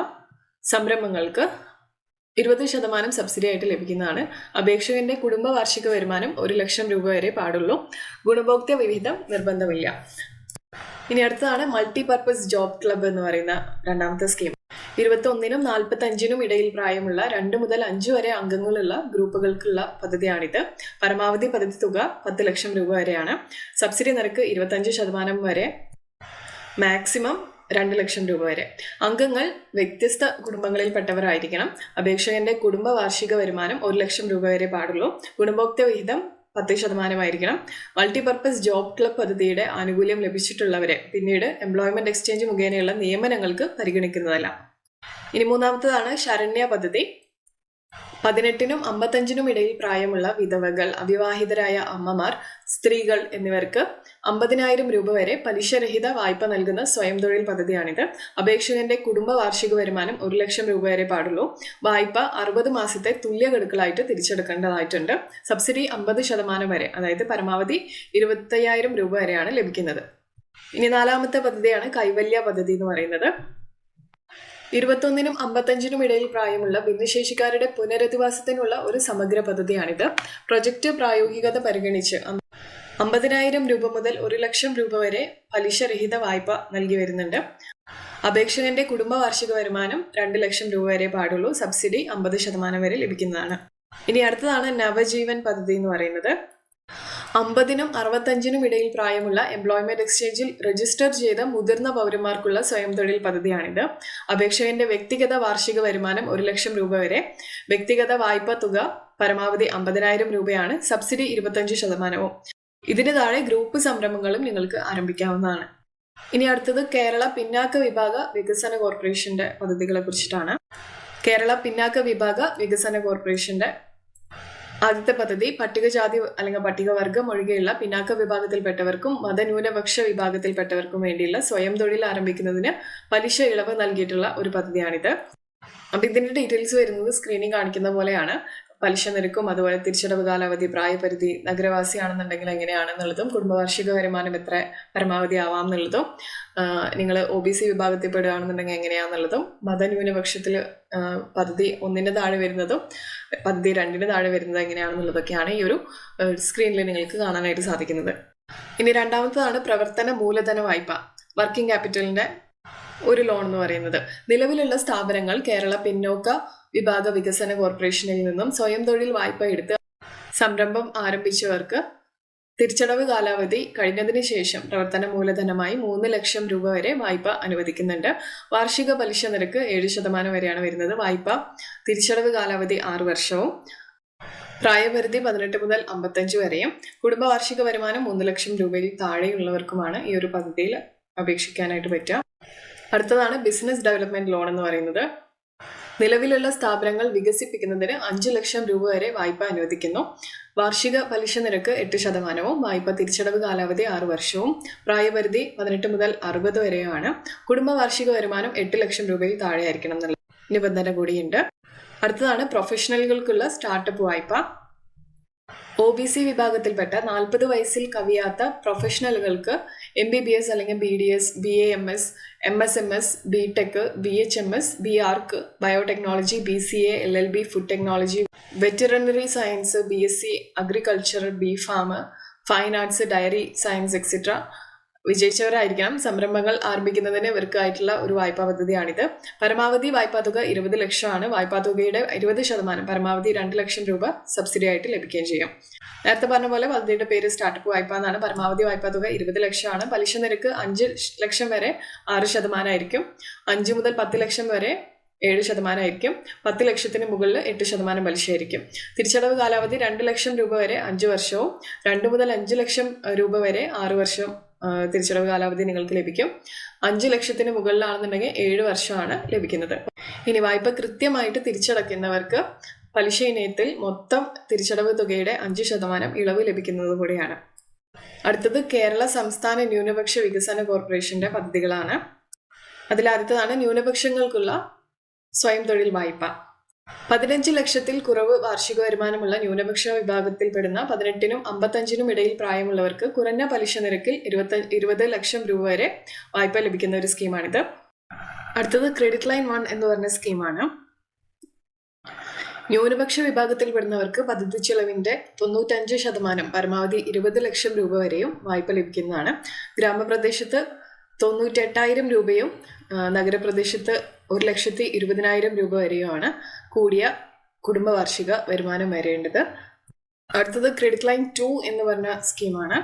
സംരംഭങ്ങൾക്ക് 20% സബ്സിഡി ആയിട്ട് ലഭിക്കുന്നതാണ്. അപേക്ഷകന്റെ കുടുംബ വാർഷിക വരുമാനം 1 ലക്ഷം രൂപ വരെ പാടുള്ളൂ. ഗുണഭോക്തൃ വിഹിതം നിർബന്ധമില്ല. ഇനി അടുത്തതാണ് മൾട്ടിപർപ്പസ് ജോബ് ക്ലബ്ബ് എന്ന് പറയുന്ന രണ്ടാമത്തെ സ്കീം. 21-നും 45-നും ഇടയിൽ പ്രായമുള്ള 2 മുതൽ 5 വരെ അംഗങ്ങളുള്ള ഗ്രൂപ്പുകൾക്കുള്ള പദ്ധതിയാണിത്. പരമാവധി പദ്ധതി തുക 10 ലക്ഷം രൂപ വരെയാണ്. സബ്സിഡി നിരക്ക് 25% വരെ, മാക്സിമം 2 ലക്ഷം രൂപ വരെ. അംഗങ്ങൾ വ്യത്യസ്ത കുടുംബങ്ങളിൽപ്പെട്ടവരായിരിക്കണം. അപേക്ഷകന്റെ കുടുംബ വാർഷിക വരുമാനം 1 ലക്ഷം രൂപ വരെ പാടുള്ളൂ. ഗുണഭോക്തൃ വിഹിതം 10% മൾട്ടിപർപ്പസ് ജോബ് ക്ലബ് പദ്ധതിയുടെ ആനുകൂല്യം ലഭിച്ചിട്ടുള്ളവരെ പിന്നീട് എംപ്ലോയ്മെന്റ് എക്സ്ചേഞ്ച് മുഖേനയുള്ള നിയമനങ്ങൾക്ക് പരിഗണിക്കുന്നതല്ല. ഇനി മൂന്നാമത്തതാണ് ശരണ്യ പദ്ധതി. 18നും 55നും ഇടയിൽ പ്രായമുള്ള വിധവകൾ, അവിവാഹിതരായ അമ്മമാർ, സ്ത്രീകൾ എന്നിവർക്ക് 50,000 രൂപ വരെ പലിശരഹിത വായ്പ നൽകുന്ന സ്വയം തൊഴിൽ പദ്ധതിയാണിത്. അപേക്ഷകന്റെ കുടുംബ വാർഷിക വരുമാനം 1,00,000 രൂപ വരെ പാടുള്ളൂ. വായ്പ 60 മാസത്തെ തുല്യ ഗഡുക്കളായിട്ട് തിരിച്ചെടുക്കേണ്ടതായിട്ടുണ്ട്. സബ്സിഡി 50% വരെ, അതായത് പരമാവധി 25,000 രൂപ വരെയാണ് ലഭിക്കുന്നത്. ഇനി 4ാമത്തെ പദ്ധതിയാണ് കൈവല്യ പദ്ധതി എന്ന് പറയുന്നത്. 21നും 55നും ഇടയിൽ പ്രായമുള്ള ഭിന്നശേഷിക്കാരുടെ പുനരധിവാസത്തിനുള്ള ഒരു സമഗ്ര പദ്ധതിയാണിത്. പ്രൊജക്ട് പ്രായോഗികത പരിഗണിച്ച് 50,000 രൂപ മുതൽ 1,00,000 രൂപ വരെ പലിശരഹിത വായ്പ നൽകി വരുന്നുണ്ട്. അപേക്ഷകന്റെ കുടുംബ വാർഷിക വരുമാനം 2,00,000 രൂപ വരെ പാടുള്ളൂ. സബ്സിഡി 50% വരെ ലഭിക്കുന്നതാണ്. ഇനി അടുത്തതാണ് നവജീവൻ പദ്ധതി എന്ന് പറയുന്നത്. 50നും 65നും ഇടയിൽ പ്രായമുള്ള എംപ്ലോയ്മെന്റ് എക്സ്ചേഞ്ചിൽ രജിസ്റ്റർ ചെയ്ത മുതിർന്ന പൗരന്മാർക്കുള്ള സ്വയം തൊഴിൽ പദ്ധതിയാണിത്. അപേക്ഷകന്റെ വ്യക്തിഗത വാർഷിക വരുമാനം 1,00,000 രൂപ വരെ. വ്യക്തിഗത വായ്പ തുക പരമാവധി 50,000 രൂപയാണ്. സബ്സിഡി 25%. ഇതിന് താഴെ ഗ്രൂപ്പ് സംരംഭങ്ങളും നിങ്ങൾക്ക് ആരംഭിക്കാവുന്നതാണ്. ഇനി അടുത്തത് കേരള പിന്നാക്ക വിഭാഗ വികസന കോർപ്പറേഷന്റെ പദ്ധതികളെ കുറിച്ചിട്ടാണ്. കേരള പിന്നാക്ക വിഭാഗ വികസന കോർപ്പറേഷന്റെ ആദ്യത്തെ പദ്ധതി പട്ടികജാതി അല്ലെങ്കിൽ പട്ടികവർഗം ഒഴികെയുള്ള പിന്നാക്ക വിഭാഗത്തിൽപ്പെട്ടവർക്കും മതന്യൂനപക്ഷ വിഭാഗത്തിൽപ്പെട്ടവർക്കും വേണ്ടിയുള്ള സ്വയം തൊഴിൽ ആരംഭിക്കുന്നതിന് പലിശ ഇളവ് നൽകിയിട്ടുള്ള ഒരു പദ്ധതിയാണിത്. അപ്പൊ ഇതിന്റെ ഡീറ്റെയിൽസ് വരുന്നത് സ്ക്രീനിൽ കാണിക്കുന്ന പോലെയാണ്. പലിശ നിരക്കും, അതുപോലെ തിരിച്ചടവ് കാലാവധി, പ്രായപരിധി, നഗരവാസിയാണെന്നുണ്ടെങ്കിൽ എങ്ങനെയാണെന്നുള്ളതും, കുടുംബവാർഷിക വരുമാനം എത്ര പരമാവധി ആവാം എന്നുള്ളതും, നിങ്ങൾ OBC വിഭാഗത്തിൽപ്പെടുകയാണെന്നുണ്ടെങ്കിൽ എങ്ങനെയാണെന്നുള്ളതും, മതന്യൂനപക്ഷത്തിൽ പദ്ധതി 1ന് താഴെ വരുന്നതും പദ്ധതി 2ന് താഴെ വരുന്നത് എങ്ങനെയാണെന്നുള്ളതൊക്കെയാണ് ഈ ഒരു സ്ക്രീനിൽ നിങ്ങൾക്ക് കാണാനായിട്ട് സാധിക്കുന്നത്. ഇനി 2ാമത്തതാണ് പ്രവർത്തന മൂലധന വായ്പ, വർക്കിംഗ് ക്യാപിറ്റലിന്റെ ഒരു ലോൺ എന്ന് പറയുന്നത്. നിലവിലുള്ള സ്ഥാപനങ്ങൾ കേരള പിന്നോക്ക വിഭാഗ വികസന കോർപ്പറേഷനിൽ നിന്നും സ്വയം തൊഴിൽ വായ്പ എടുത്ത് സംരംഭം ആരംഭിച്ചവർക്ക് തിരിച്ചടവ് കാലാവധി കഴിഞ്ഞതിന് ശേഷം പ്രവർത്തന മൂലധനമായി 3,00,000 രൂപ വരെ വായ്പ അനുവദിക്കുന്നുണ്ട്. വാർഷിക പലിശ നിരക്ക് 7% വരെയാണ് വരുന്നത്. വായ്പ തിരിച്ചടവ് കാലാവധി 6 വർഷവും പ്രായപരിധി 18 മുതൽ 55 വരെയും. കുടുംബ വാർഷിക വരുമാനം 3,00,000 രൂപയിൽ താഴെയുള്ളവർക്കുമാണ് ഈ ഒരു പദ്ധതിയിൽ അപേക്ഷിക്കാനായിട്ട് പറ്റുക. അടുത്തതാണ് ബിസിനസ് ഡെവലപ്മെന്റ് ലോൺ എന്ന് പറയുന്നത്. നിലവിലുള്ള സ്ഥാപനങ്ങൾ വികസിപ്പിക്കുന്നതിന് 5,00,000 രൂപ വരെ വായ്പ അനുവദിക്കുന്നു. വാർഷിക പലിശ നിരക്ക് 8%, വായ്പ തിരിച്ചടവ് കാലാവധി 6 വർഷവും, പ്രായപരിധി 18 മുതൽ 60 വരെയാണ്. കുടുംബ വാർഷിക വരുമാനം 8,00,000 രൂപയിൽ താഴെ ആയിരിക്കണം എന്നുള്ള നിബന്ധന കൂടിയുണ്ട്. അടുത്തതാണ് പ്രൊഫഷണലുകൾക്കുള്ള സ്റ്റാർട്ടപ്പ് വായ്പ. OBC വിഭാഗത്തിൽപ്പെട്ട 40 വയസ്സിൽ കവിയാത്ത പ്രൊഫഷണലുകൾക്ക് MBBS അല്ലെങ്കിൽ BDS, BAMS, MSMS, BTech, BHMS, BArc, biotechnology, BCA, LLB, food technology, veterinary science, BSc agriculture, BPharm, fine arts, dairy science etcetera വിജയിച്ചവരായിരിക്കണം. സംരംഭങ്ങൾ ആരംഭിക്കുന്നതിന് ഇവർക്കായിട്ടുള്ള ഒരു വായ്പാ പദ്ധതിയാണിത്. പരമാവധി വായ്പാ തുക 20 ലക്ഷമാണ്. വായ്പാ തുകയുടെ 20%, പരമാവധി 2,00,000 രൂപ സബ്സിഡി ആയിട്ട് ലഭിക്കുകയും ചെയ്യും. നേരത്തെ പറഞ്ഞ പോലെ പദ്ധതിയുടെ പേര് സ്റ്റാർട്ടപ്പ് വായ്പ എന്നാണ്. പരമാവധി വായ്പാ തുക 20 ലക്ഷമാണ്. പലിശ നിരക്ക് 5 ലക്ഷം വരെ 6% ആയിരിക്കും. 5 മുതൽ 10 ലക്ഷം വരെ 7% ആയിരിക്കും. 10 ലക്ഷത്തിന് മുകളിൽ 8% പലിശയായിരിക്കും. തിരിച്ചടവ് കാലാവധി 2,00,000 രൂപ വരെ 5 വർഷവും 2 മുതൽ 5 ലക്ഷം രൂപ വരെ 6 വർഷം തിരിച്ചടവ് കാലാവധി നിങ്ങൾക്ക് ലഭിക്കും. 5 ലക്ഷത്തിന് മുകളിലാണെന്നുണ്ടെങ്കിൽ 7 വർഷമാണ് ലഭിക്കുന്നത്. ഇനി വായ്പ കൃത്യമായിട്ട് തിരിച്ചടയ്ക്കുന്നവർക്ക് പലിശ ഇനത്തിൽ മൊത്തം തിരിച്ചടവ് തുകയുടെ 5% ഇളവ് ലഭിക്കുന്നത് കൂടിയാണ്. അടുത്തത് കേരള സംസ്ഥാന ന്യൂനപക്ഷ വികസന കോർപ്പറേഷന്റെ പദ്ധതികളാണ്. അതിലാദ്യത്തതാണ് ന്യൂനപക്ഷങ്ങൾക്കുള്ള സ്വയം തൊഴിൽ വായ്പ. 15 ലക്ഷത്തിൽ കുറവ് വാർഷിക വരുമാനമുള്ള ന്യൂനപക്ഷ വിഭാഗത്തിൽപ്പെടുന്ന 18നും 55നും ഇടയിൽ പ്രായമുള്ളവർക്ക് കുറഞ്ഞ പലിശ നിരക്കിൽ 20 ലക്ഷം രൂപ വരെ വായ്പ ലഭിക്കുന്ന ഒരു സ്കീമാണിത്. അടുത്തത് ക്രെഡിറ്റ് ലൈൻ 1 എന്ന് പറഞ്ഞ സ്കീമാണ്. ന്യൂനപക്ഷ വിഭാഗത്തിൽപ്പെടുന്നവർക്ക് പദ്ധതി ചെലവിന്റെ 95%, പരമാവധി 20 ലക്ഷം രൂപ വരെയും വായ്പ ലഭിക്കുന്നതാണ്. ഗ്രാമപ്രദേശത്ത് 98,000 രൂപയും നഗരപ്രദേശത്ത് 1,20,000 രൂപ വരെയുമാണ് കൂടിയ കുടുംബ വാർഷിക വരുമാനം വരേണ്ടത്. അടുത്തത് ക്രെഡിറ്റ് ലൈൻ 2 എന്ന് പറഞ്ഞ സ്കീമാണ്.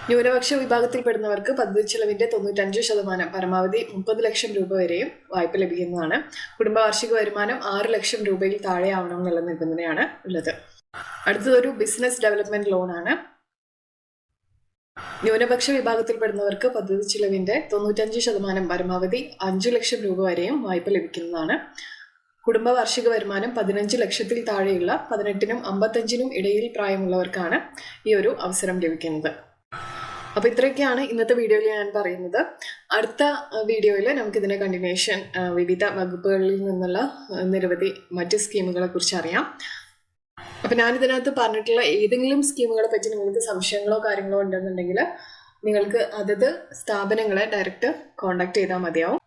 ന്യൂനപക്ഷ വിഭാഗത്തിൽപ്പെടുന്നവർക്ക് പദ്ധതി ചെലവിന്റെ 95%, പരമാവധി 30 ലക്ഷം രൂപ വരെയും വായ്പ ലഭിക്കുന്നതാണ്. കുടുംബ വാർഷിക വരുമാനം 6 ലക്ഷം രൂപയിൽ താഴെ ആവണം എന്നുള്ള നിബന്ധനയാണ് ഉള്ളത്. അടുത്തതൊരു ബിസിനസ് ഡെവലപ്മെന്റ് ലോൺ ആണ്. ന്യൂനപക്ഷ വിഭാഗത്തിൽപ്പെടുന്നവർക്ക് പദ്ധതി ചിലവിന്റെ 95%, പരമാവധി 5 ലക്ഷം രൂപ വരെയും വായ്പ ലഭിക്കുന്നതാണ്. കുടുംബ വാർഷിക വരുമാനം 15 ലക്ഷത്തിൽ താഴെയുള്ള 18നും 55നും ഇടയിൽ പ്രായമുള്ളവർക്കാണ് ഈ ഒരു അവസരം ലഭിക്കുന്നത്. അപ്പോൾ ഇത്രയൊക്കെയാണ് ഇന്നത്തെ വീഡിയോയിൽ ഞാൻ പറയുന്നത്. അടുത്ത വീഡിയോയിൽ നമുക്കിതിൻ്റെ കണ്ടിന്യൂഷൻ വിവിധ വകുപ്പുകളിൽ നിന്നുള്ള നിരവധി മറ്റ് സ്കീമുകളെ കുറിച്ച് അറിയാം. അപ്പം ഞാനിതിനകത്ത് പറഞ്ഞിട്ടുള്ള ഏതെങ്കിലും സ്കീമുകളെ പറ്റി നിങ്ങൾക്ക് സംശയങ്ങളോ കാര്യങ്ങളോ ഉണ്ടെന്നുണ്ടെങ്കിൽ നിങ്ങൾക്ക് അതത് സ്ഥാപനങ്ങളെ ഡയറക്റ്റ് കോൺടാക്ട് ചെയ്താൽ മതിയാവും.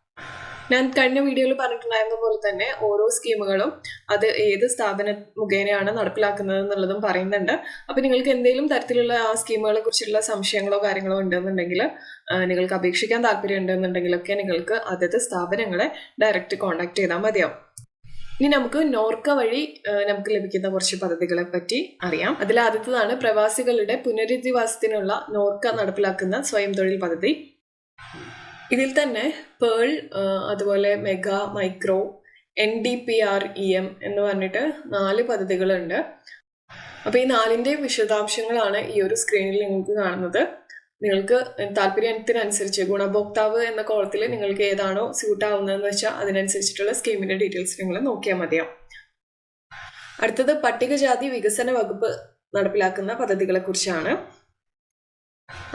ഞാൻ കഴിഞ്ഞ വീഡിയോയിൽ പറഞ്ഞിട്ടുണ്ടായിരുന്ന പോലെ തന്നെ ഓരോ സ്കീമുകളും അത് ഏത് സ്ഥാപന മുഖേനയാണ് നടപ്പിലാക്കുന്നത് എന്നുള്ളതും പറയുന്നുണ്ട്. അപ്പം നിങ്ങൾക്ക് എന്തെങ്കിലും തരത്തിലുള്ള ആ സ്കീമുകളെ കുറിച്ചുള്ള സംശയങ്ങളോ കാര്യങ്ങളോ ഉണ്ടെന്നുണ്ടെങ്കിൽ നിങ്ങൾക്ക് അപേക്ഷിക്കാൻ താല്പര്യം ഉണ്ടെന്നുണ്ടെങ്കിലൊക്കെ നിങ്ങൾക്ക് അതത് സ്ഥാപനങ്ങളെ ഡയറക്റ്റ് കോൺടാക്ട് ചെയ്താൽ മതിയാവും. ഇനി നമുക്ക് നോർക്ക വഴി നമുക്ക് ലഭിക്കുന്ന കുറച്ച് പദ്ധതികളെ പറ്റി അറിയാം. അതിൽ ആദ്യത്തേതാണ് പ്രവാസികളുടെ പുനരധിവാസത്തിനുള്ള നോർക്ക നടപ്പിലാക്കുന്ന സ്വയം തൊഴിൽ പദ്ധതി. ഇതിൽ തന്നെ പേൾ, അതുപോലെ മെഗാ, മൈക്രോ, NDPREM എന്ന് പറഞ്ഞിട്ട് 4 പദ്ധതികളുണ്ട്. അപ്പോൾ ഈ 4ൻ്റെ വിശദാംശങ്ങളാണ് ഈ ഒരു സ്ക്രീനിൽ നിങ്ങൾക്ക് കാണുന്നത്. നിങ്ങൾക്ക് താല്പര്യത്തിനനുസരിച്ച് ഗുണഭോക്താവ് എന്ന കോളത്തിൽ നിങ്ങൾക്ക് ഏതാണോ സ്യൂട്ട് ആവുന്നതെന്ന് വെച്ചാൽ അതിനനുസരിച്ചിട്ടുള്ള സ്കീമിൻ്റെ ഡീറ്റെയിൽസ് നിങ്ങൾ നോക്കിയാൽ മതിയാവും. അടുത്തത് പട്ടികജാതി വികസന വകുപ്പ് നടപ്പിലാക്കുന്ന പദ്ധതികളെ കുറിച്ചാണ്.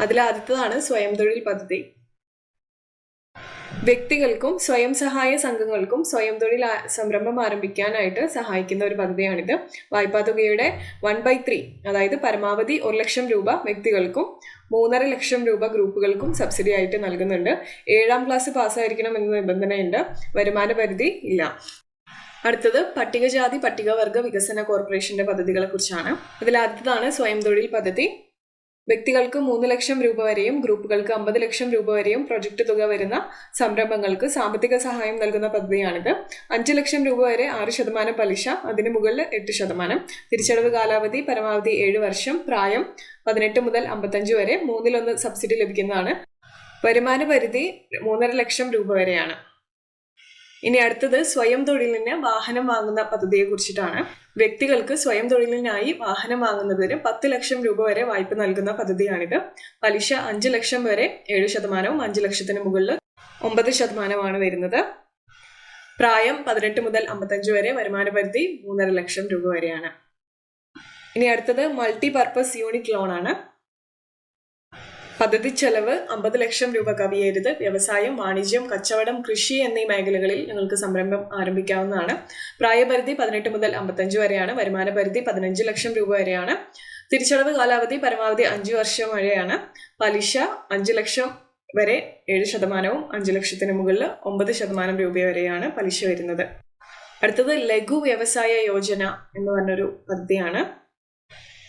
അതിൽ ആദ്യത്തേതാണ് സ്വയം തൊഴിൽ പദ്ധതി. വ്യക്തികൾക്കും സ്വയം സഹായ സംഘങ്ങൾക്കും സ്വയം തൊഴിൽ സംരംഭം ആരംഭിക്കാനായിട്ട് സഹായിക്കുന്ന ഒരു പദ്ധതിയാണിത്. വായ്പാ തുകയുടെ 1/3, അതായത് പരമാവധി 1 ലക്ഷം രൂപ വ്യക്തികൾക്കും 3.5 ലക്ഷം രൂപ ഗ്രൂപ്പുകൾക്കും സബ്സിഡി ആയിട്ട് നൽകുന്നുണ്ട്. 7ാം ക്ലാസ് പാസ്സായിരിക്കണം എന്ന നിബന്ധനയുണ്ട്. വരുമാന പരിധി ഇല്ല. അടുത്തത് പട്ടികജാതി പട്ടികവർഗ വികസന കോർപ്പറേഷന്റെ പദ്ധതികളെ കുറിച്ചാണ്. അതിൽ ആദ്യത്തേതാണ് സ്വയം തൊഴിൽ പദ്ധതി. വ്യക്തികൾക്ക് 3 ലക്ഷം രൂപ വരെയും ഗ്രൂപ്പുകൾക്ക് 50 ലക്ഷം രൂപ വരെയും പ്രൊജക്ട് തുക വരുന്ന സംരംഭങ്ങൾക്ക് സാമ്പത്തിക സഹായം നൽകുന്ന പദ്ധതിയാണിത്. 5 ലക്ഷം രൂപ വരെ 6% പലിശ, അതിന് മുകളിൽ 8%. തിരിച്ചടവ് കാലാവധി പരമാവധി 7 വർഷം. പ്രായം 18 മുതൽ 55 വരെ. 1/3 സബ്സിഡി ലഭിക്കുന്നതാണ്. വരുമാന പരിധി 3.5 ലക്ഷം രൂപ വരെയാണ്. ഇനി അടുത്തത് സ്വയം തൊഴിലിന് വാഹനം വാങ്ങുന്ന പദ്ധതിയെ കുറിച്ചിട്ടാണ്. വ്യക്തികൾക്ക് സ്വയം തൊഴിലിനായി വാഹനം വാങ്ങുന്നതിന് 10 ലക്ഷം രൂപ വരെ വായ്പ നൽകുന്ന പദ്ധതിയാണിത്. പലിശ 5 ലക്ഷം വരെ 7%, 5 ലക്ഷത്തിന് മുകളിൽ 9% വരുന്നത്. പ്രായം 18 മുതൽ 55 വരെ. വരുമാന പരിധി 3.5 ലക്ഷം രൂപ വരെയാണ്. ഇനി അടുത്തത് മൾട്ടി പർപ്പസ് യൂണിറ്റ് ലോൺ ആണ്. പദ്ധതി ചെലവ് 50 ലക്ഷം രൂപ കവിയരുത്. വ്യവസായം, വാണിജ്യം, കച്ചവടം, കൃഷി എന്നീ മേഖലകളിൽ നിങ്ങൾക്ക് സംരംഭം ആരംഭിക്കാവുന്നതാണ്. പ്രായപരിധി 18 മുതൽ 55 വരെയാണ്. വരുമാന പരിധി 15 ലക്ഷം രൂപ വരെയാണ്. തിരിച്ചടവ് കാലാവധി പരമാവധി 5 വർഷം വരെയാണ്. പലിശ 5 ലക്ഷം വരെ 7%, 5 ലക്ഷത്തിന് മുകളിൽ 9% രൂപ വരെയാണ് പലിശ വരുന്നത്. അടുത്തത് ലഘു വ്യവസായ യോജന എന്ന് പറഞ്ഞൊരു പദ്ധതിയാണ്.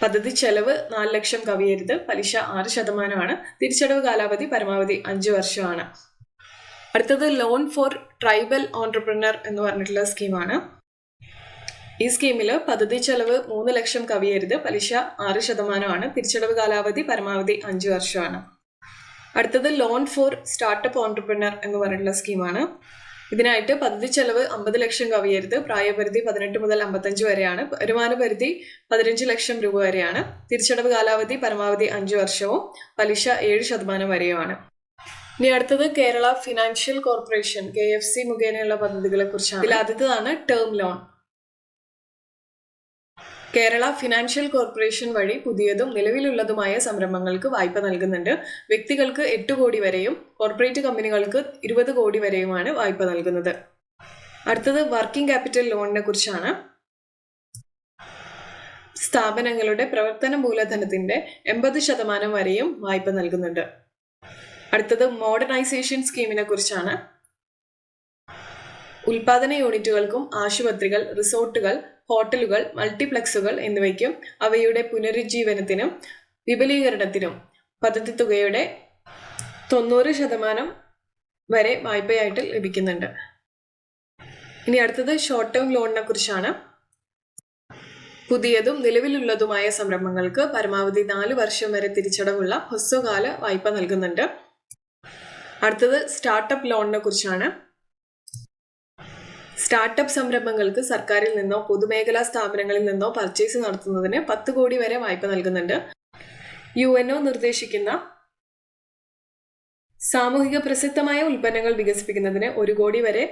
പദ്ധതി ചെലവ് 4 ലക്ഷം കവിയരുത്. പലിശ 6%. തിരിച്ചടവ് കാലാവധി പരമാവധി 5 വർഷമാണ്. അടുത്തത് ലോൺ ഫോർ ട്രൈബൽ ഓൺട്രപ്രനർ എന്ന് പറഞ്ഞിട്ടുള്ള സ്കീമാണ്. ഈ സ്കീമിൽ പദ്ധതി ചെലവ് 3 ലക്ഷം കവിയരുത്. പലിശ 6%. തിരിച്ചടവ് കാലാവധി പരമാവധി 5 വർഷമാണ്. അടുത്തത് ലോൺ ഫോർ സ്റ്റാർട്ടപ്പ് ഓൺട്രപ്രനർ എന്ന് പറഞ്ഞിട്ടുള്ള സ്കീമാണ്. ഇതിനായിട്ട് പദ്ധതി ചെലവ് 50 ലക്ഷം കവിയരുത്. പ്രായപരിധി 18 മുതൽ 55 വരെയാണ്. വരുമാന പരിധി 15 ലക്ഷം രൂപ വരെയാണ്. തിരിച്ചടവ് കാലാവധി പരമാവധി 5 വർഷവും. പലിശ 7% വരെയുമാണ്. ഇനി അടുത്തത് കേരള ഫിനാൻഷ്യൽ കോർപ്പറേഷൻ KFC മുഖേനയുള്ള പദ്ധതികളെ കുറിച്ചാണ്. ഇതിൽ ആദ്യത്തേതാണ് term loan. Kerala financial corporation വഴി പുതിയതും നിലവിലുള്ളതുമായ സംരംഭങ്ങൾക്ക് വായ്പ നൽകുന്നുണ്ട്. വ്യക്തികൾക്ക് 8 കോടി വരെയും കോർപ്പറേറ്റ് കമ്പനികൾക്ക് 20 കോടി വരെയുമാണ് വായ്പ നൽകുന്നത്. അടുത്തത് വർക്കിംഗ് ക്യാപിറ്റൽ ലോണിനെ കുറിച്ചാണ്. സ്ഥാപനങ്ങളുടെ പ്രവർത്തന മൂലധനത്തിന്റെ 80% വരെയും വായ്പ നൽകുന്നുണ്ട്. അടുത്തത് മോഡേണൈസേഷൻ സ്കീമിനെ കുറിച്ചാണ്. ഉൽപാദന യൂണിറ്റുകൾക്കും ആശുപത്രികൾ, റിസോർട്ടുകൾ, ഹോട്ടലുകൾ, മൾട്ടിപ്ലക്സുകൾ എന്നിവയ്ക്കും അവയുടെ പുനരുജ്ജീവനത്തിനും വിപുലീകരണത്തിനും പദ്ധതി തുകയുടെ 90% വരെ വായ്പയായിട്ട് ലഭിക്കുന്നുണ്ട്. ഇനി അടുത്തത് ഷോർട്ട് ടേം ലോണിനെ കുറിച്ചാണ്. പുതിയതും നിലവിലുള്ളതുമായ സംരംഭങ്ങൾക്ക് പരമാവധി 4 വർഷം വരെ തിരിച്ചടവുള്ള ഹ്രസ്വകാല വായ്പ നൽകുന്നുണ്ട്. അടുത്തത് സ്റ്റാർട്ടപ്പ് ലോണിനെ കുറിച്ചാണ്. സ്റ്റാർട്ടപ്പ് സംരംഭങ്ങൾക്ക് സർക്കാരിൽ നിന്നോ പൊതുമേഖലാ സ്ഥാപനങ്ങളിൽ നിന്നോ പർച്ചേസ് നടത്തുന്നതിന് 10 കോടി വരെ വായ്പ നൽകുന്നുണ്ട്. UNO നിർദ്ദേശിക്കുന്ന സാമൂഹിക പ്രസക്തമായ ഉൽപ്പന്നങ്ങൾ വികസിപ്പിക്കുന്നതിന് 1 കോടി വരെ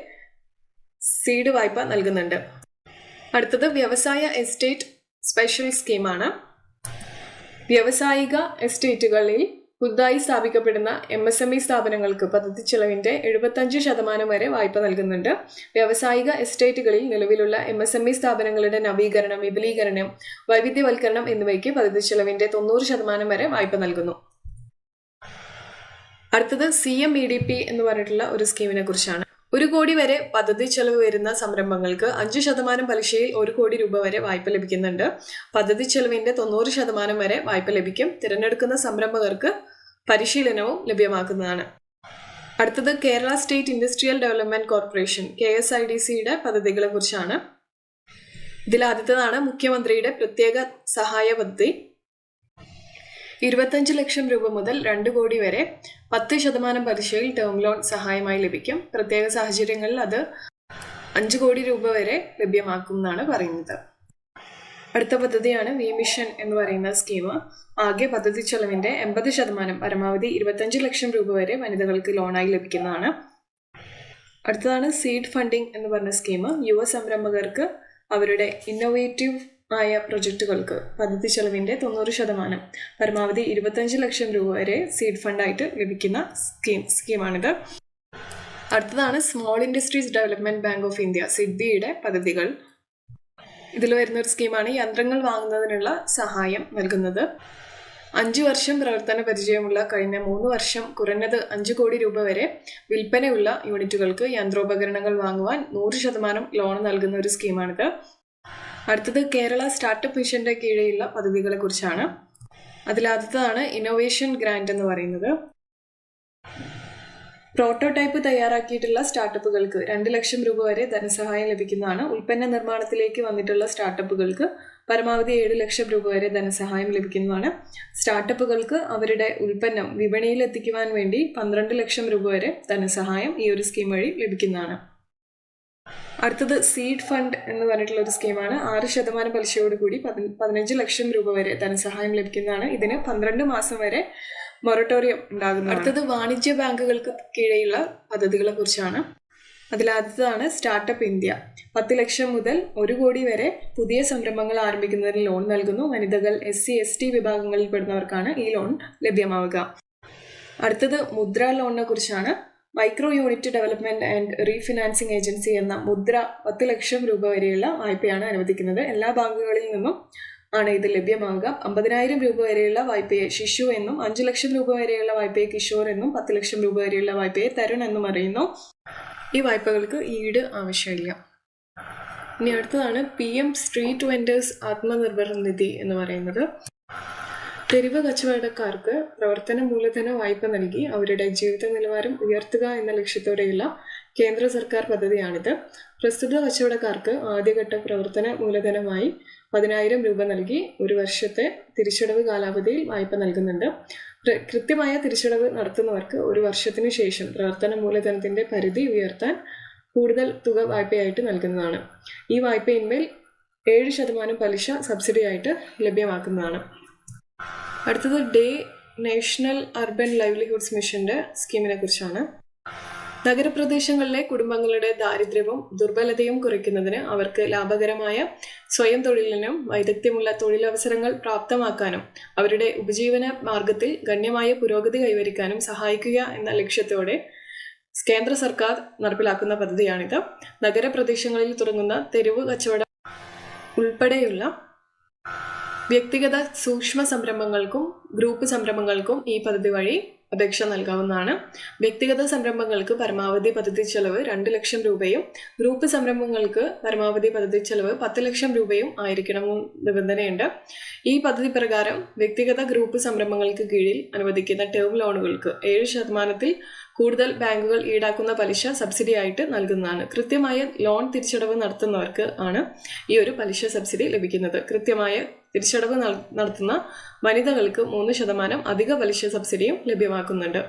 സീഡ് വായ്പ നൽകുന്നുണ്ട്. അടുത്തത് വ്യവസായ എസ്റ്റേറ്റ് സ്പെഷ്യൽ സ്കീമാണ്. വ്യാവസായിക എസ്റ്റേറ്റുകളിൽ പുതുതായി സ്ഥാപിക്കപ്പെടുന്ന MSME സ്ഥാപനങ്ങൾക്ക് പദ്ധതി ചെലവിന്റെ 75% വരെ വായ്പ നൽകുന്നുണ്ട്. വ്യാവസായിക എസ്റ്റേറ്റുകളിൽ നിലവിലുള്ള MSME സ്ഥാപനങ്ങളുടെ നവീകരണം, വിപുലീകരണം, വൈവിധ്യവൽക്കരണം എന്നിവയ്ക്ക് പദ്ധതി ചെലവിന്റെ 90% വരെ വായ്പ നൽകുന്നു. അടുത്തത് CMEDP എന്ന് പറഞ്ഞിട്ടുള്ള ഒരു സ്കീമിനെ കുറിച്ചാണ്. 1 കോടി വരെ പദ്ധതി ചെലവ് വരുന്ന സംരംഭങ്ങൾക്ക് 5% പലിശയിൽ 1 കോടി രൂപ വരെ വായ്പ ലഭിക്കുന്നുണ്ട്. പദ്ധതി ചെലവിന്റെ 90% വരെ വായ്പ ലഭിക്കും. തിരഞ്ഞെടുക്കുന്ന സംരംഭകർക്ക് പരിശീലനവും ലഭ്യമാക്കുന്നതാണ്. അടുത്തത് Kerala state industrial development corporation KSIDCയുടെ പദ്ധതികളെ കുറിച്ചാണ്. ഇതിൽ ആദ്യത്തേതാണ് മുഖ്യമന്ത്രിയുടെ പ്രത്യേക സഹായ പദ്ധതി. 25 ലക്ഷം രൂപ മുതൽ 2 കോടി വരെ 10% പലിശയിൽ ടേം ലോൺ സഹായമായി ലഭിക്കും. പ്രത്യേക സാഹചര്യങ്ങളിൽ അത് 5 കോടി രൂപ വരെ ലഭ്യമാക്കുമെന്നാണ് പറയുന്നത്. അടുത്ത പദ്ധതിയാണ് V-Mission എന്ന് പറയുന്ന സ്കീം. ആകെ പദ്ധതി ചെലവിന്റെ 80%, പരമാവധി 25 ലക്ഷം രൂപ വരെ വനിതകൾക്ക് ലോണായി ലഭിക്കുന്നതാണ്. അടുത്തതാണ് സീഡ് ഫണ്ടിംഗ് എന്ന് പറഞ്ഞ സ്കീം. യുവ സംരംഭകർക്ക് അവരുടെ ഇന്നോവേറ്റീവ് ആയ പ്രൊജക്റ്റുകൾക്ക് പദ്ധതി ചെലവിന്റെ 90%, പരമാവധി 25 ലക്ഷം രൂപ വരെ സീഡ് ഫണ്ടായിട്ട് ലഭിക്കുന്ന സ്കീമാണിത്. അടുത്തതാണ് small industries development bank of India SIDBIയുടെ പദ്ധതികൾ. ഇതിൽ വരുന്നൊരു സ്കീമാണ് യന്ത്രങ്ങൾ വാങ്ങുന്നതിനുള്ള സഹായം നൽകുന്നത്. 5 വർഷം പ്രവർത്തന പരിചയമുള്ള കഴിഞ്ഞ 3 വർഷം കുറഞ്ഞത് 5 കോടി രൂപ വരെ വിൽപ്പനയുള്ള യൂണിറ്റുകൾക്ക് യന്ത്രോപകരണങ്ങൾ വാങ്ങുവാൻ 100% ലോൺ നൽകുന്ന ഒരു സ്കീമാണിത്. അടുത്തത് കേരള സ്റ്റാർട്ടപ്പ് മിഷന്റെ കീഴിലുള്ള പദ്ധതികളെ കുറിച്ചാണ്. അതിലാദ്യത്തേതാണ് ഇന്നോവേഷൻ ഗ്രാന്റ് എന്ന് പറയുന്നത്. പ്രോട്ടോടൈപ്പ് തയ്യാറാക്കിയിട്ടുള്ള സ്റ്റാർട്ടപ്പുകൾക്ക് 2 ലക്ഷം രൂപ വരെ ധനസഹായം ലഭിക്കുന്നതാണ്. ഉൽപ്പന്ന നിർമ്മാണത്തിലേക്ക് വന്നിട്ടുള്ള സ്റ്റാർട്ടപ്പുകൾക്ക് പരമാവധി 7 ലക്ഷം രൂപ വരെ ധനസഹായം ലഭിക്കുന്നതാണ്. സ്റ്റാർട്ടപ്പുകൾക്ക് അവരുടെ ഉൽപ്പന്നം വിപണിയിൽ എത്തിക്കുവാൻ വേണ്ടി 12 ലക്ഷം രൂപ വരെ ധനസഹായം ഈ ഒരു സ്കീം വഴി ലഭിക്കുന്നതാണ്. അടുത്തത് സീഡ് ഫണ്ട് എന്ന് പറഞ്ഞിട്ടുള്ള ഒരു സ്കീമാണ്. 6% പലിശയോടുകൂടി 15 ലക്ഷം രൂപ വരെ ധനസഹായം ലഭിക്കുന്നതാണ്. ഇതിന് 12 മാസം വരെ മൊറട്ടോറിയം ഉണ്ടാകുന്നു. അടുത്തത് വാണിജ്യ ബാങ്കുകൾക്ക് കീഴെയുള്ള പദ്ധതികളെ കുറിച്ചാണ്. അതിലാദ്യത്തേതാണ് സ്റ്റാർട്ടപ്പ് ഇന്ത്യ. 10 ലക്ഷം മുതൽ 1 കോടി വരെ പുതിയ സംരംഭങ്ങൾ ആരംഭിക്കുന്നതിന് ലോൺ നൽകുന്നു. വനിതകൾ, SC/ST വിഭാഗങ്ങളിൽ പെടുന്നവർക്കാണ് ഈ ലോൺ ലഭ്യമാവുക. അടുത്തത് മുദ്ര ലോണിനെ കുറിച്ചാണ്. Micro unit development and refinancing agency എന്ന മുദ്ര 10 ലക്ഷം രൂപ വരെയുള്ള വായ്പയാണ് അനുവദിക്കുന്നത്. എല്ലാ ബാങ്കുകളിൽ നിന്നും ആണ് ഇത് ലഭ്യമാവുക. 50,000 രൂപ വരെയുള്ള വായ്പയെ ശിശു എന്നും, 5 ലക്ഷം രൂപ വരെയുള്ള വായ്പയെ കിഷോർ എന്നും, 10 ലക്ഷം രൂപ വരെയുള്ള വായ്പയെ തരുൺ എന്നും അറിയുന്നു. ഈ വായ്പകൾക്ക് ഈട് ആവശ്യമില്ല. ഇനി അടുത്തതാണ് PM സ്ട്രീറ്റ് വെൻഡേഴ്സ് ആത്മനിർഭർ നിധി എന്ന് പറയുന്നത്. തെരുവ് കച്ചവടക്കാർക്ക് പ്രവർത്തന മൂലധന വായ്പ നൽകി അവരുടെ ജീവിത നിലവാരം ഉയർത്തുക എന്ന ലക്ഷ്യത്തോടെയുള്ള കേന്ദ്ര സർക്കാർ പദ്ധതിയാണിത്. പ്രസ്തുത കച്ചവടക്കാർക്ക് ആദ്യഘട്ട പ്രവർത്തന മൂലധനമായി 10,000 രൂപ നൽകി 1 വർഷത്തെ തിരിച്ചടവ് കാലാവധിയിൽ വായ്പ നൽകുന്നുണ്ട്. കൃത്യമായ തിരിച്ചടവ് നടത്തുന്നവർക്ക് 1 വർഷത്തിനു ശേഷം പ്രവർത്തന മൂലധനത്തിന്റെ പരിധി ഉയർത്താൻ കൂടുതൽ തുക വായ്പയായിട്ട് നൽകുന്നതാണ്. ഈ വായ്പയിന്മേൽ 7% പലിശ സബ്സിഡിയായിട്ട് ലഭ്യമാക്കുന്നതാണ്. അടുത്തത് നാഷണൽ അർബൻ ലൈവ്ലിഹുഡ്സ് മിഷന്റെ സ്കീമിനെ കുറിച്ചാണ്. നഗരപ്രദേശങ്ങളിലെ കുടുംബങ്ങളുടെ ദാരിദ്ര്യവും ദുർബലതയും കുറയ്ക്കുന്നതിന് അവർക്ക് ലാഭകരമായ സ്വയം തൊഴിലിനും വൈദഗ്ധ്യമുള്ള തൊഴിലവസരങ്ങൾ പ്രാപ്തമാക്കാനും അവരുടെ ഉപജീവന മാർഗത്തിൽ ഗണ്യമായ പുരോഗതി കൈവരിക്കാനും സഹായിക്കുക എന്ന ലക്ഷ്യത്തോടെ കേന്ദ്ര സർക്കാർ നടപ്പിലാക്കുന്ന പദ്ധതിയാണിത്. നഗരപ്രദേശങ്ങളിൽ തുടങ്ങുന്ന തെരുവ് കച്ചവടം ഉൾപ്പെടെയുള്ള വ്യക്തിഗത സൂക്ഷ്മ സംരംഭങ്ങൾക്കും ഗ്രൂപ്പ് സംരംഭങ്ങൾക്കും ഈ പദ്ധതി വഴി അപേക്ഷ നൽകാവുന്നതാണ്. വ്യക്തിഗത സംരംഭങ്ങൾക്ക് പരമാവധി പദ്ധതി ചെലവ് 2 ലക്ഷം രൂപയും ഗ്രൂപ്പ് സംരംഭങ്ങൾക്ക് പരമാവധി പദ്ധതി ചെലവ് 10 ലക്ഷം രൂപയും ആയിരിക്കണമെന്ന് നിബന്ധനയുണ്ട്. ഈ പദ്ധതി പ്രകാരം വ്യക്തിഗത ഗ്രൂപ്പ് സംരംഭങ്ങൾക്ക് കീഴിൽ അനുവദിക്കുന്ന ടേം ലോണുകൾക്ക് 7% കൂടുതൽ ബാങ്കുകൾ ഈടാക്കുന്ന പലിശ സബ്സിഡി ആയിട്ട് നൽകുന്നതാണ്. കൃത്യമായ ലോൺ തിരിച്ചടവ് നടത്തുന്നവർക്ക് ആണ് ഈ ഒരു പലിശ സബ്സിഡി ലഭിക്കുന്നത്. കൃത്യമായ തിരിച്ചടവ് നടത്തുന്ന വനിതകൾക്ക് 3% അധിക പലിശ സബ്സിഡിയും ലഭ്യമാക്കുന്നുണ്ട്.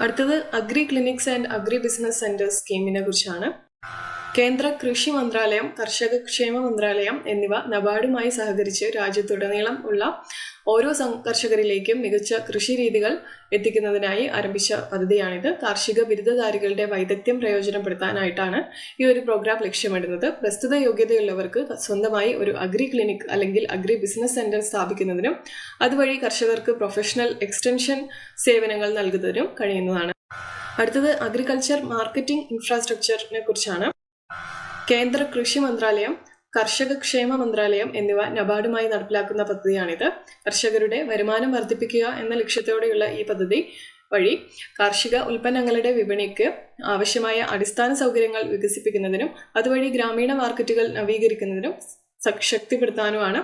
അടുത്തത് agri clinics and agri business centres സ്കീമിനെ കുറിച്ചാണ്. കേന്ദ്ര കൃഷി മന്ത്രാലയം, കർഷക ക്ഷേമ മന്ത്രാലയം എന്നിവ നബാർഡുമായി സഹകരിച്ച് രാജ്യത്തുടനീളം ഉള്ള ഓരോ കർഷകരിലേക്കും മികച്ച കൃഷി രീതികൾ എത്തിക്കുന്നതിനായി ആരംഭിച്ച പദ്ധതിയാണിത്. കാർഷിക ബിരുദധാരികളുടെ വൈദഗ്ധ്യം പ്രയോജനപ്പെടുത്താനായിട്ടാണ് ഈ ഒരു പ്രോഗ്രാം ലക്ഷ്യമിടുന്നത്. പ്രസ്തുത യോഗ്യതയുള്ളവർക്ക് സ്വന്തമായി ഒരു അഗ്രി ക്ലിനിക് അല്ലെങ്കിൽ അഗ്രി ബിസിനസ് സെന്റർ സ്ഥാപിക്കുന്നതിനും അതുവഴി കർഷകർക്ക് പ്രൊഫഷണൽ എക്സ്റ്റൻഷൻ സേവനങ്ങൾ നൽകുന്നതിനും കഴിയുന്നതാണ്. അടുത്തത് അഗ്രികൾച്ചർ മാർക്കറ്റിംഗ് ഇൻഫ്രാസ്ട്രക്ചറിനെ കുറിച്ചാണ്. കേന്ദ്ര കൃഷി മന്ത്രാലയം, കർഷക ക്ഷേമ മന്ത്രാലയം എന്നിവ നബാർഡുമായി നടപ്പിലാക്കുന്ന പദ്ധതിയാണിത്. കർഷകരുടെ വരുമാനം വർദ്ധിപ്പിക്കുക എന്ന ലക്ഷ്യത്തോടെയുള്ള ഈ പദ്ധതി വഴി കാർഷിക ഉൽപ്പന്നങ്ങളുടെ വിപണിക്ക് ആവശ്യമായ അടിസ്ഥാന സൗകര്യങ്ങൾ വികസിപ്പിക്കുന്നതിനും അതുവഴി ഗ്രാമീണ മാർക്കറ്റുകൾ നവീകരിക്കുന്നതിനും ശക്തിപ്പെടുത്താനുമാണ്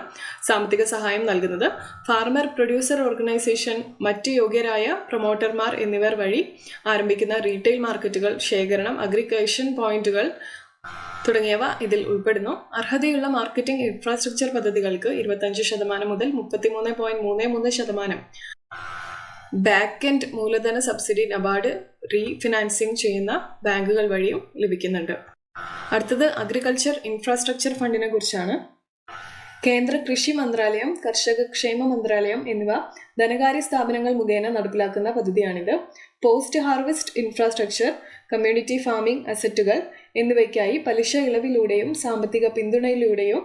സാമ്പത്തിക സഹായം നൽകുന്നത്. ഫാർമർ പ്രൊഡ്യൂസർ ഓർഗനൈസേഷൻ, മറ്റ് യോഗ്യരായ പ്രൊമോട്ടർമാർ എന്നിവർ വഴി ആരംഭിക്കുന്ന റീറ്റെയിൽ മാർക്കറ്റുകൾ, ശേഖരണം, അഗ്രികൾച്ചർ പോയിന്റുകൾ തുടങ്ങിയവ ഇതിൽ ഉൾപ്പെടുന്നു. അർഹതയുള്ള മാർക്കറ്റിംഗ് ഇൻഫ്രാസ്ട്രക്ചർ പദ്ധതികൾക്ക് 25% മുതൽ 33.33% ബാക്ക് എൻഡ് മൂലധന സബ്സിഡി നബാർഡ് റീഫിനാൻസിംഗ് ചെയ്യുന്ന ബാങ്കുകൾ വഴിയും ലഭിക്കുന്നുണ്ട്. അടുത്തത് അഗ്രികൾച്ചർ ഇൻഫ്രാസ്ട്രക്ചർ ഫണ്ടിനെ കുറിച്ചാണ്. കേന്ദ്ര കൃഷി മന്ത്രാലയം, കർഷക ക്ഷേമ മന്ത്രാലയം എന്നിവ ധനകാര്യ സ്ഥാപനങ്ങൾ മുഖേന നടപ്പിലാക്കുന്ന പദ്ധതിയാണിത്. Post harvest infrastructure, community farming അസറ്റുകൾ എന്നിവയ്ക്കായി പലിശ ഇളവിലൂടെയും സാമ്പത്തിക പിന്തുണയിലൂടെയും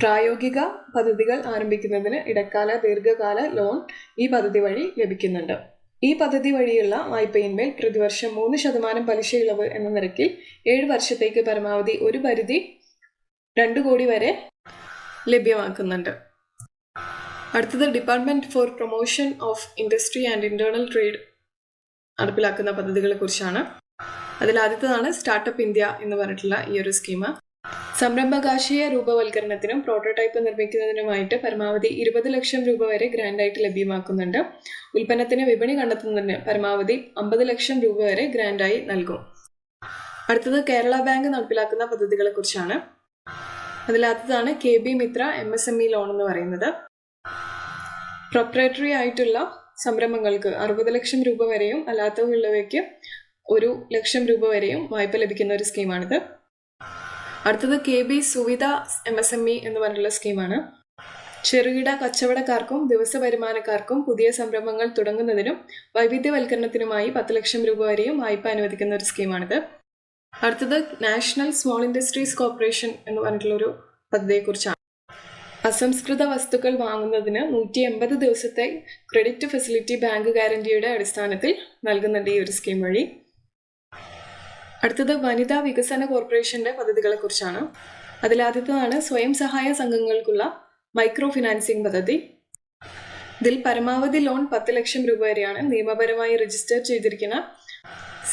പ്രായോഗിക പദ്ധതികൾ ആരംഭിക്കുന്നതിന് ഇടക്കാല, ദീർഘകാല ലോൺ ഈ പദ്ധതി വഴി ലഭിക്കുന്നുണ്ട്. ഈ പദ്ധതി വഴിയുള്ള വായ്പയിന്മേൽ പ്രതിവർഷം 3% പലിശ ഇളവ് എന്ന നിരക്കിൽ 7 വർഷത്തേക്ക് പരമാവധി ഒരു പരിധി 2 കോടി വരെ ലഭ്യമാക്കുന്നുണ്ട്. അടുത്തത് department four promotion of industry and internal trade നടപ്പിലാക്കുന്ന പദ്ധതികളെ കുറിച്ചാണ്. അതിൽ ആദ്യത്തേതാണ് സ്റ്റാർട്ടപ്പ് ഇന്ത്യ എന്ന് പറഞ്ഞിട്ടുള്ള ഈ ഒരു സ്കീം. സംരംഭകാശയ രൂപവൽക്കരണത്തിനും പ്രോട്ടോടൈപ്പ് നിർമ്മിക്കുന്നതിനുമായിട്ട് പരമാവധി 20 ലക്ഷം രൂപ വരെ ഗ്രാൻഡായിട്ട് ലഭ്യമാക്കുന്നുണ്ട്. ഉൽപ്പന്നത്തിന് വിപണി കണ്ടെത്തുന്നതിന് പരമാവധി 50 ലക്ഷം രൂപ വരെ ഗ്രാൻഡായി നൽകും. അടുത്തത് കേരള ബാങ്ക് നടപ്പിലാക്കുന്ന പദ്ധതികളെ കുറിച്ചാണ്. അതിലാദ്യതാണ് KB മിത്ര MSME ലോൺ എന്ന് പറയുന്നത്. പ്രൊപ്രേറ്ററി ആയിട്ടുള്ള സംരംഭങ്ങൾക്ക് 60 ലക്ഷം രൂപ വരെയും അല്ലാത്തവയുള്ളവയ്ക്ക് 1 ലക്ഷം രൂപ വരെയും വായ്പ ലഭിക്കുന്ന ഒരു സ്കീമാണിത്. അടുത്തത് KB സുവിധ MSME എന്ന് പറഞ്ഞിട്ടുള്ള സ്കീമാണ്. ചെറുകിട കച്ചവടക്കാർക്കും ദിവസ വരുമാനക്കാർക്കും പുതിയ സംരംഭങ്ങൾ തുടങ്ങുന്നതിനും വൈവിധ്യവൽക്കരണത്തിനുമായി 10 ലക്ഷം രൂപ വരെയും വായ്പ അനുവദിക്കുന്ന ഒരു സ്കീമാണിത്. അടുത്തത് നാഷണൽ സ്മോൾ ഇൻഡസ്ട്രീസ് കോർപ്പറേഷൻ എന്ന് പറഞ്ഞിട്ടുള്ളൊരു പദ്ധതിയെക്കുറിച്ചാണ്. അസംസ്കൃത വസ്തുക്കൾ വാങ്ങുന്നതിന് 180 ദിവസത്തെ ക്രെഡിറ്റ് ഫെസിലിറ്റി ബാങ്ക് ഗ്യാരണ്ടിയുടെ അടിസ്ഥാനത്തിൽ നൽകുന്നുണ്ട് ഈ ഒരു സ്കീം വഴി. അടുത്തത് വനിതാ വികസന കോർപ്പറേഷന്റെ പദ്ധതികളെ കുറിച്ചാണ്. അതിലാദ്യത്തേതാണ് സ്വയം സഹായ സംഘങ്ങൾക്കുള്ള മൈക്രോ ഫിനാൻസിംഗ് പദ്ധതി. ഇതിൽ പരമാവധി ലോൺ 10 ലക്ഷം രൂപ വരെയാണ്. നിയമപരമായി രജിസ്റ്റർ ചെയ്തിരിക്കുന്ന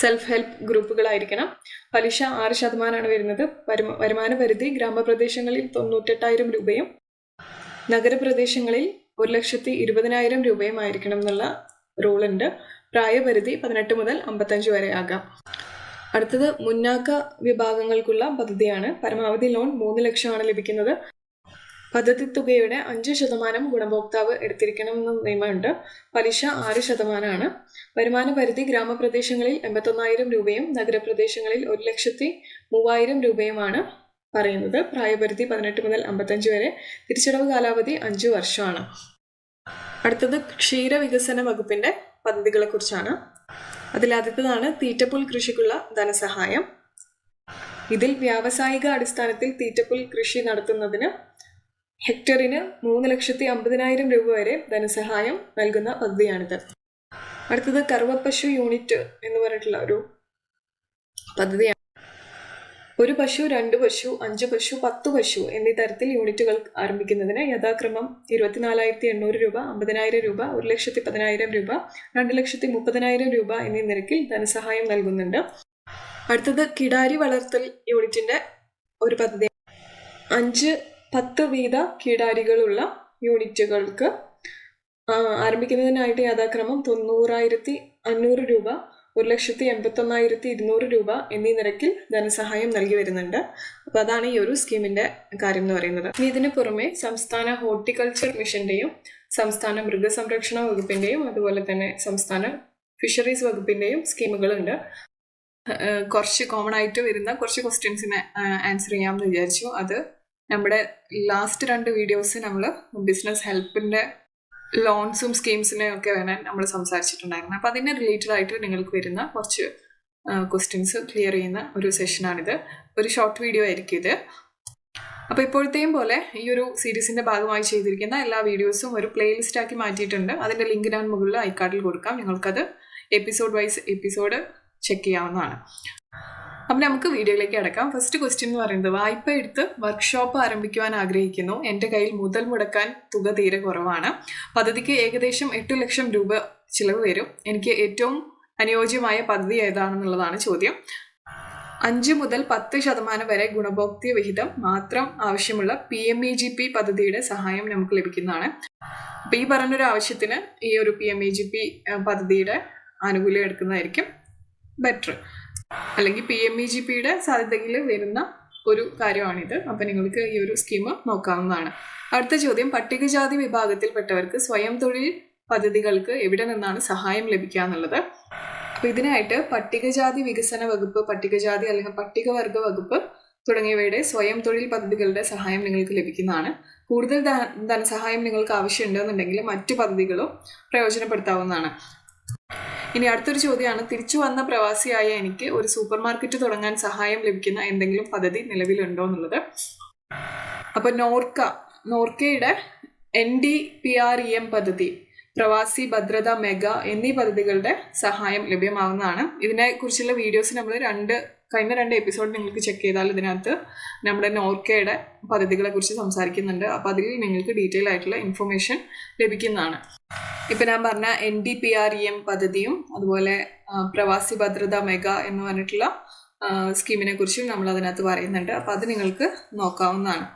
സെൽഫ് ഹെൽപ്പ് ഗ്രൂപ്പുകളായിരിക്കണം. പലിശ 6% വരുന്നത്. വരുമാന പരിധി ഗ്രാമപ്രദേശങ്ങളിൽ 98,000 രൂപയും നഗരപ്രദേശങ്ങളിൽ 1,20,000 രൂപയും ആയിരിക്കണം എന്നുള്ള റൂളുണ്ട്. പ്രായപരിധി 18 മുതൽ 55 വരെ ആകാം. അടുത്തത് മുന്നാക്ക വിഭാഗങ്ങൾക്കുള്ള പദ്ധതിയാണ്. പരമാവധി ലോൺ 3 ലക്ഷമാണ് ലഭിക്കുന്നത്. പദ്ധതി തുകയുടെ 5% ഗുണഭോക്താവ് എടുത്തിരിക്കണമെന്ന് നിയമമുണ്ട്. പലിശ 6%. വരുമാന പരിധി ഗ്രാമപ്രദേശങ്ങളിൽ 81,000 രൂപയും നഗരപ്രദേശങ്ങളിൽ 1,03,000 രൂപയുമാണ് പറയുന്നത്. പ്രായപരിധി 18 മുതൽ 55 വരെ. തിരിച്ചടവ് കാലാവധി 5 വർഷമാണ്. അടുത്തത് ക്ഷീരവികസന വകുപ്പിന്റെ പദ്ധതികളെ കുറിച്ചാണ്. അതിലാദ്യത്തേതാണ് തീറ്റപ്പുൽ കൃഷിക്കുള്ള ധനസഹായം. ഇതിൽ വ്യാവസായിക അടിസ്ഥാനത്തിൽ തീറ്റപ്പുൽ കൃഷി നടത്തുന്നതിന് ഹെക്ടറിന് 3,50,000 രൂപ വരെ ധനസഹായം നൽകുന്ന പദ്ധതിയാണിത്. അടുത്തത് കറുവപ്പശു യൂണിറ്റ് എന്ന് പറഞ്ഞിട്ടുള്ള ഒരു പദ്ധതിയാണ്. 1 പശു, 2 പശു, 5 പശു, 10 പശു എന്നീ തരത്തിൽ യൂണിറ്റുകൾ ആരംഭിക്കുന്നതിന് യഥാക്രമം 24,800 രൂപ, 50,000 രൂപ, 1,10,000 രൂപ, 2,30,000 രൂപ എന്നീ നിരക്കിൽ ധനസഹായം നൽകുന്നുണ്ട്. അടുത്തത് കിടാരി വളർത്തൽ യൂണിറ്റിന്റെ ഒരു പദ്ധതി. 5-10 വീത കിടാരികളുള്ള യൂണിറ്റുകൾക്ക് ആരംഭിക്കുന്നതിനായിട്ട് യഥാക്രമം 90,500 രൂപ, 1,81,200 രൂപ എന്നീ നിരക്കിൽ ധനസഹായം നൽകി വരുന്നുണ്ട്. അപ്പോൾ അതാണ് ഈ ഒരു സ്കീമിന്റെ കാര്യം എന്ന് പറയുന്നത്. ഇനി ഇതിന് പുറമെ സംസ്ഥാന ഹോർട്ടിക്കൾച്ചർ മിഷന്റെയും സംസ്ഥാന മൃഗസംരക്ഷണ വകുപ്പിന്റെയും അതുപോലെ തന്നെ സംസ്ഥാന ഫിഷറീസ് വകുപ്പിന്റെയും സ്കീമുകളുണ്ട്. കുറച്ച് കോമൺ ആയിട്ട് വരുന്ന കുറച്ച് ക്വസ്റ്റ്യൻസിനെ ആൻസർ ചെയ്യാമെന്ന് വിചാരിച്ചു. അത് നമ്മുടെ ലാസ്റ്റ് 2 വീഡിയോസ് നമ്മൾ ബിസിനസ് ഹെൽപ്പിൻ്റെ ലോൺസും സ്കീംസിനെയും ഒക്കെ വേണം നമ്മൾ സംസാരിച്ചിട്ടുണ്ടായിരുന്നു. അപ്പോൾ അതിന് റിലേറ്റഡ് ആയിട്ട് നിങ്ങൾക്ക് വരുന്ന കുറച്ച് ക്വസ്റ്റ്യൻസ് ക്ലിയർ ചെയ്യുന്ന ഒരു സെഷനാണിത്. ഒരു ഷോർട്ട് വീഡിയോ ആയിരിക്കും ഇത്. അപ്പോൾ ഇപ്പോഴത്തെയും പോലെ ഈ ഒരു സീരീസിൻ്റെ ഭാഗമായി ചെയ്തിരിക്കുന്ന എല്ലാ വീഡിയോസും ഒരു പ്ലേലിസ്റ്റ് ആക്കി മാറ്റിയിട്ടുണ്ട്. അതിൻ്റെ ലിങ്ക് ഞാൻ മുകളിൽ ഐക്കാർഡിൽ കൊടുക്കാം. നിങ്ങൾക്കത് എപ്പിസോഡ് വൈസ് എപ്പിസോഡ് ചെക്ക് ചെയ്യാവുന്നതാണ്. അപ്പം നമുക്ക് വീഡിയോയിലേക്ക് അടക്കാം. ഫസ്റ്റ് ക്വസ്റ്റ്യൻ എന്ന് പറയുന്നത്, വായ്പ എടുത്ത് വർക്ക്ഷോപ്പ് ആരംഭിക്കുവാൻ ആഗ്രഹിക്കുന്നു. എൻ്റെ കയ്യിൽ മുതൽ മുടക്കാൻ തുക തീരെ കുറവാണ്. പദ്ധതിക്ക് ഏകദേശം 8 ലക്ഷം രൂപ ചിലവ് വരും. എനിക്ക് ഏറ്റവും അനുയോജ്യമായ പദ്ധതി ഏതാണെന്നുള്ളതാണ് ചോദ്യം. 5 മുതൽ 10% വരെ ഗുണഭോക്തൃ വിഹിതം മാത്രം ആവശ്യമുള്ള PMEGP പദ്ധതിയുടെ സഹായം നമുക്ക് ലഭിക്കുന്നതാണ്. അപ്പോൾ ഈ പറഞ്ഞൊരു ആവശ്യത്തിന് ഈ ഒരു PMEGP പദ്ധതിയുടെ ആനുകൂല്യം എടുക്കുന്നതായിരിക്കും ബെറ്റർ. അല്ലെങ്കിൽ PMEGPയുടെ സാധ്യതയിൽ വരുന്ന ഒരു കാര്യമാണിത്. അപ്പം നിങ്ങൾക്ക് ഈ ഒരു സ്കീം നോക്കാവുന്നതാണ്. അടുത്ത ചോദ്യം, പട്ടികജാതി വിഭാഗത്തിൽപ്പെട്ടവർക്ക് സ്വയം തൊഴിൽ പദ്ധതികൾക്ക് എവിടെ നിന്നാണ് സഹായം ലഭിക്കുക എന്നുള്ളത്. അപ്പോൾ ഇതിനായിട്ട് പട്ടികജാതി വികസന വകുപ്പ്, പട്ടികജാതി അല്ലെങ്കിൽ പട്ടികവർഗ വകുപ്പ് തുടങ്ങിയവയുടെ സ്വയം തൊഴിൽ പദ്ധതികളുടെ സഹായം നിങ്ങൾക്ക് ലഭിക്കുന്നതാണ്. കൂടുതൽ ധനസഹായം നിങ്ങൾക്ക് ആവശ്യമുണ്ടെന്നുണ്ടെങ്കിൽ മറ്റു പദ്ധതികളും പ്രയോജനപ്പെടുത്താവുന്നതാണ്. ഇനി അടുത്തൊരു ചോദ്യമാണ്, തിരിച്ചു വന്ന പ്രവാസിയായ എനിക്ക് ഒരു സൂപ്പർ മാർക്കറ്റ് തുടങ്ങാൻ സഹായം ലഭിക്കുന്ന എന്തെങ്കിലും പദ്ധതി നിലവിലുണ്ടോ എന്നുള്ളത്. അപ്പോൾ നോർക്കയുടെ NDPREM പദ്ധതി, പ്രവാസി ഭദ്രത മെഗാ എന്നീ പദ്ധതികളുടെ സഹായം ലഭ്യമാവുന്നതാണ്. ഇതിനെക്കുറിച്ചുള്ള വീഡിയോസ് നമ്മൾ കഴിഞ്ഞ 2 എപ്പിസോഡ് നിങ്ങൾക്ക് ചെക്ക് ചെയ്താൽ ഇതിനകത്ത് നമ്മുടെ നോർക്കയുടെ പദ്ധതികളെ കുറിച്ച് സംസാരിക്കുന്നുണ്ട്. അപ്പോൾ അതിൽ നിങ്ങൾക്ക് ഡീറ്റെയിൽ ആയിട്ടുള്ള ഇൻഫർമേഷൻ ലഭിക്കുന്നതാണ്. ഇപ്പം ഞാൻ പറഞ്ഞ NDPREM പദ്ധതിയും അതുപോലെ പ്രവാസി ഭദ്രത മെഗാ എന്ന് പറഞ്ഞിട്ടുള്ള സ്കീമിനെ കുറിച്ചും നമ്മൾ അതിനകത്ത് പറയുന്നുണ്ട്. അപ്പോൾ അത് നിങ്ങൾക്ക് നോക്കാവുന്നതാണ്.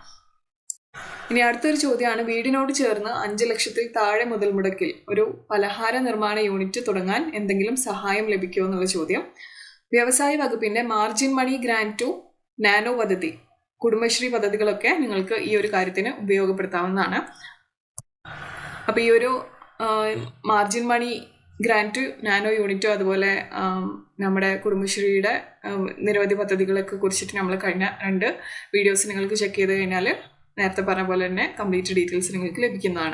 ഇനി അടുത്തൊരു ചോദ്യമാണ്, വീടിനോട് ചേർന്ന് 5 ലക്ഷത്തിൽ താഴെ മുതൽ മുടക്കിൽ ഒരു പലഹാര നിർമ്മാണ യൂണിറ്റ് തുടങ്ങാൻ എന്തെങ്കിലും സഹായം ലഭിക്കുമോ എന്നുള്ള ചോദ്യം. വ്യവസായ വകുപ്പിന്റെ margin money grant to nano പദ്ധതി, കുടുംബശ്രീ പദ്ധതികളൊക്കെ നിങ്ങൾക്ക് ഈ ഒരു കാര്യത്തിന് ഉപയോഗപ്പെടുത്താവുന്നതാണ്. അപ്പോൾ ഈ ഒരു മാർജിൻ മണി ഗ്രാന്റ് നാനോ യൂണിറ്റോ അതുപോലെ നമ്മുടെ കുടുംബശ്രീയുടെ നിരവധി പദ്ധതികളൊക്കെ കുറിച്ചിട്ട് നമ്മൾ കഴിഞ്ഞ 2 വീഡിയോസ് നിങ്ങൾക്ക് ചെക്ക് ചെയ്ത് കഴിഞ്ഞാൽ നേരത്തെ പറഞ്ഞ പോലെ തന്നെ കംപ്ലീറ്റ് ഡീറ്റെയിൽസ് നിങ്ങൾക്ക് ലഭിക്കുന്നതാണ്.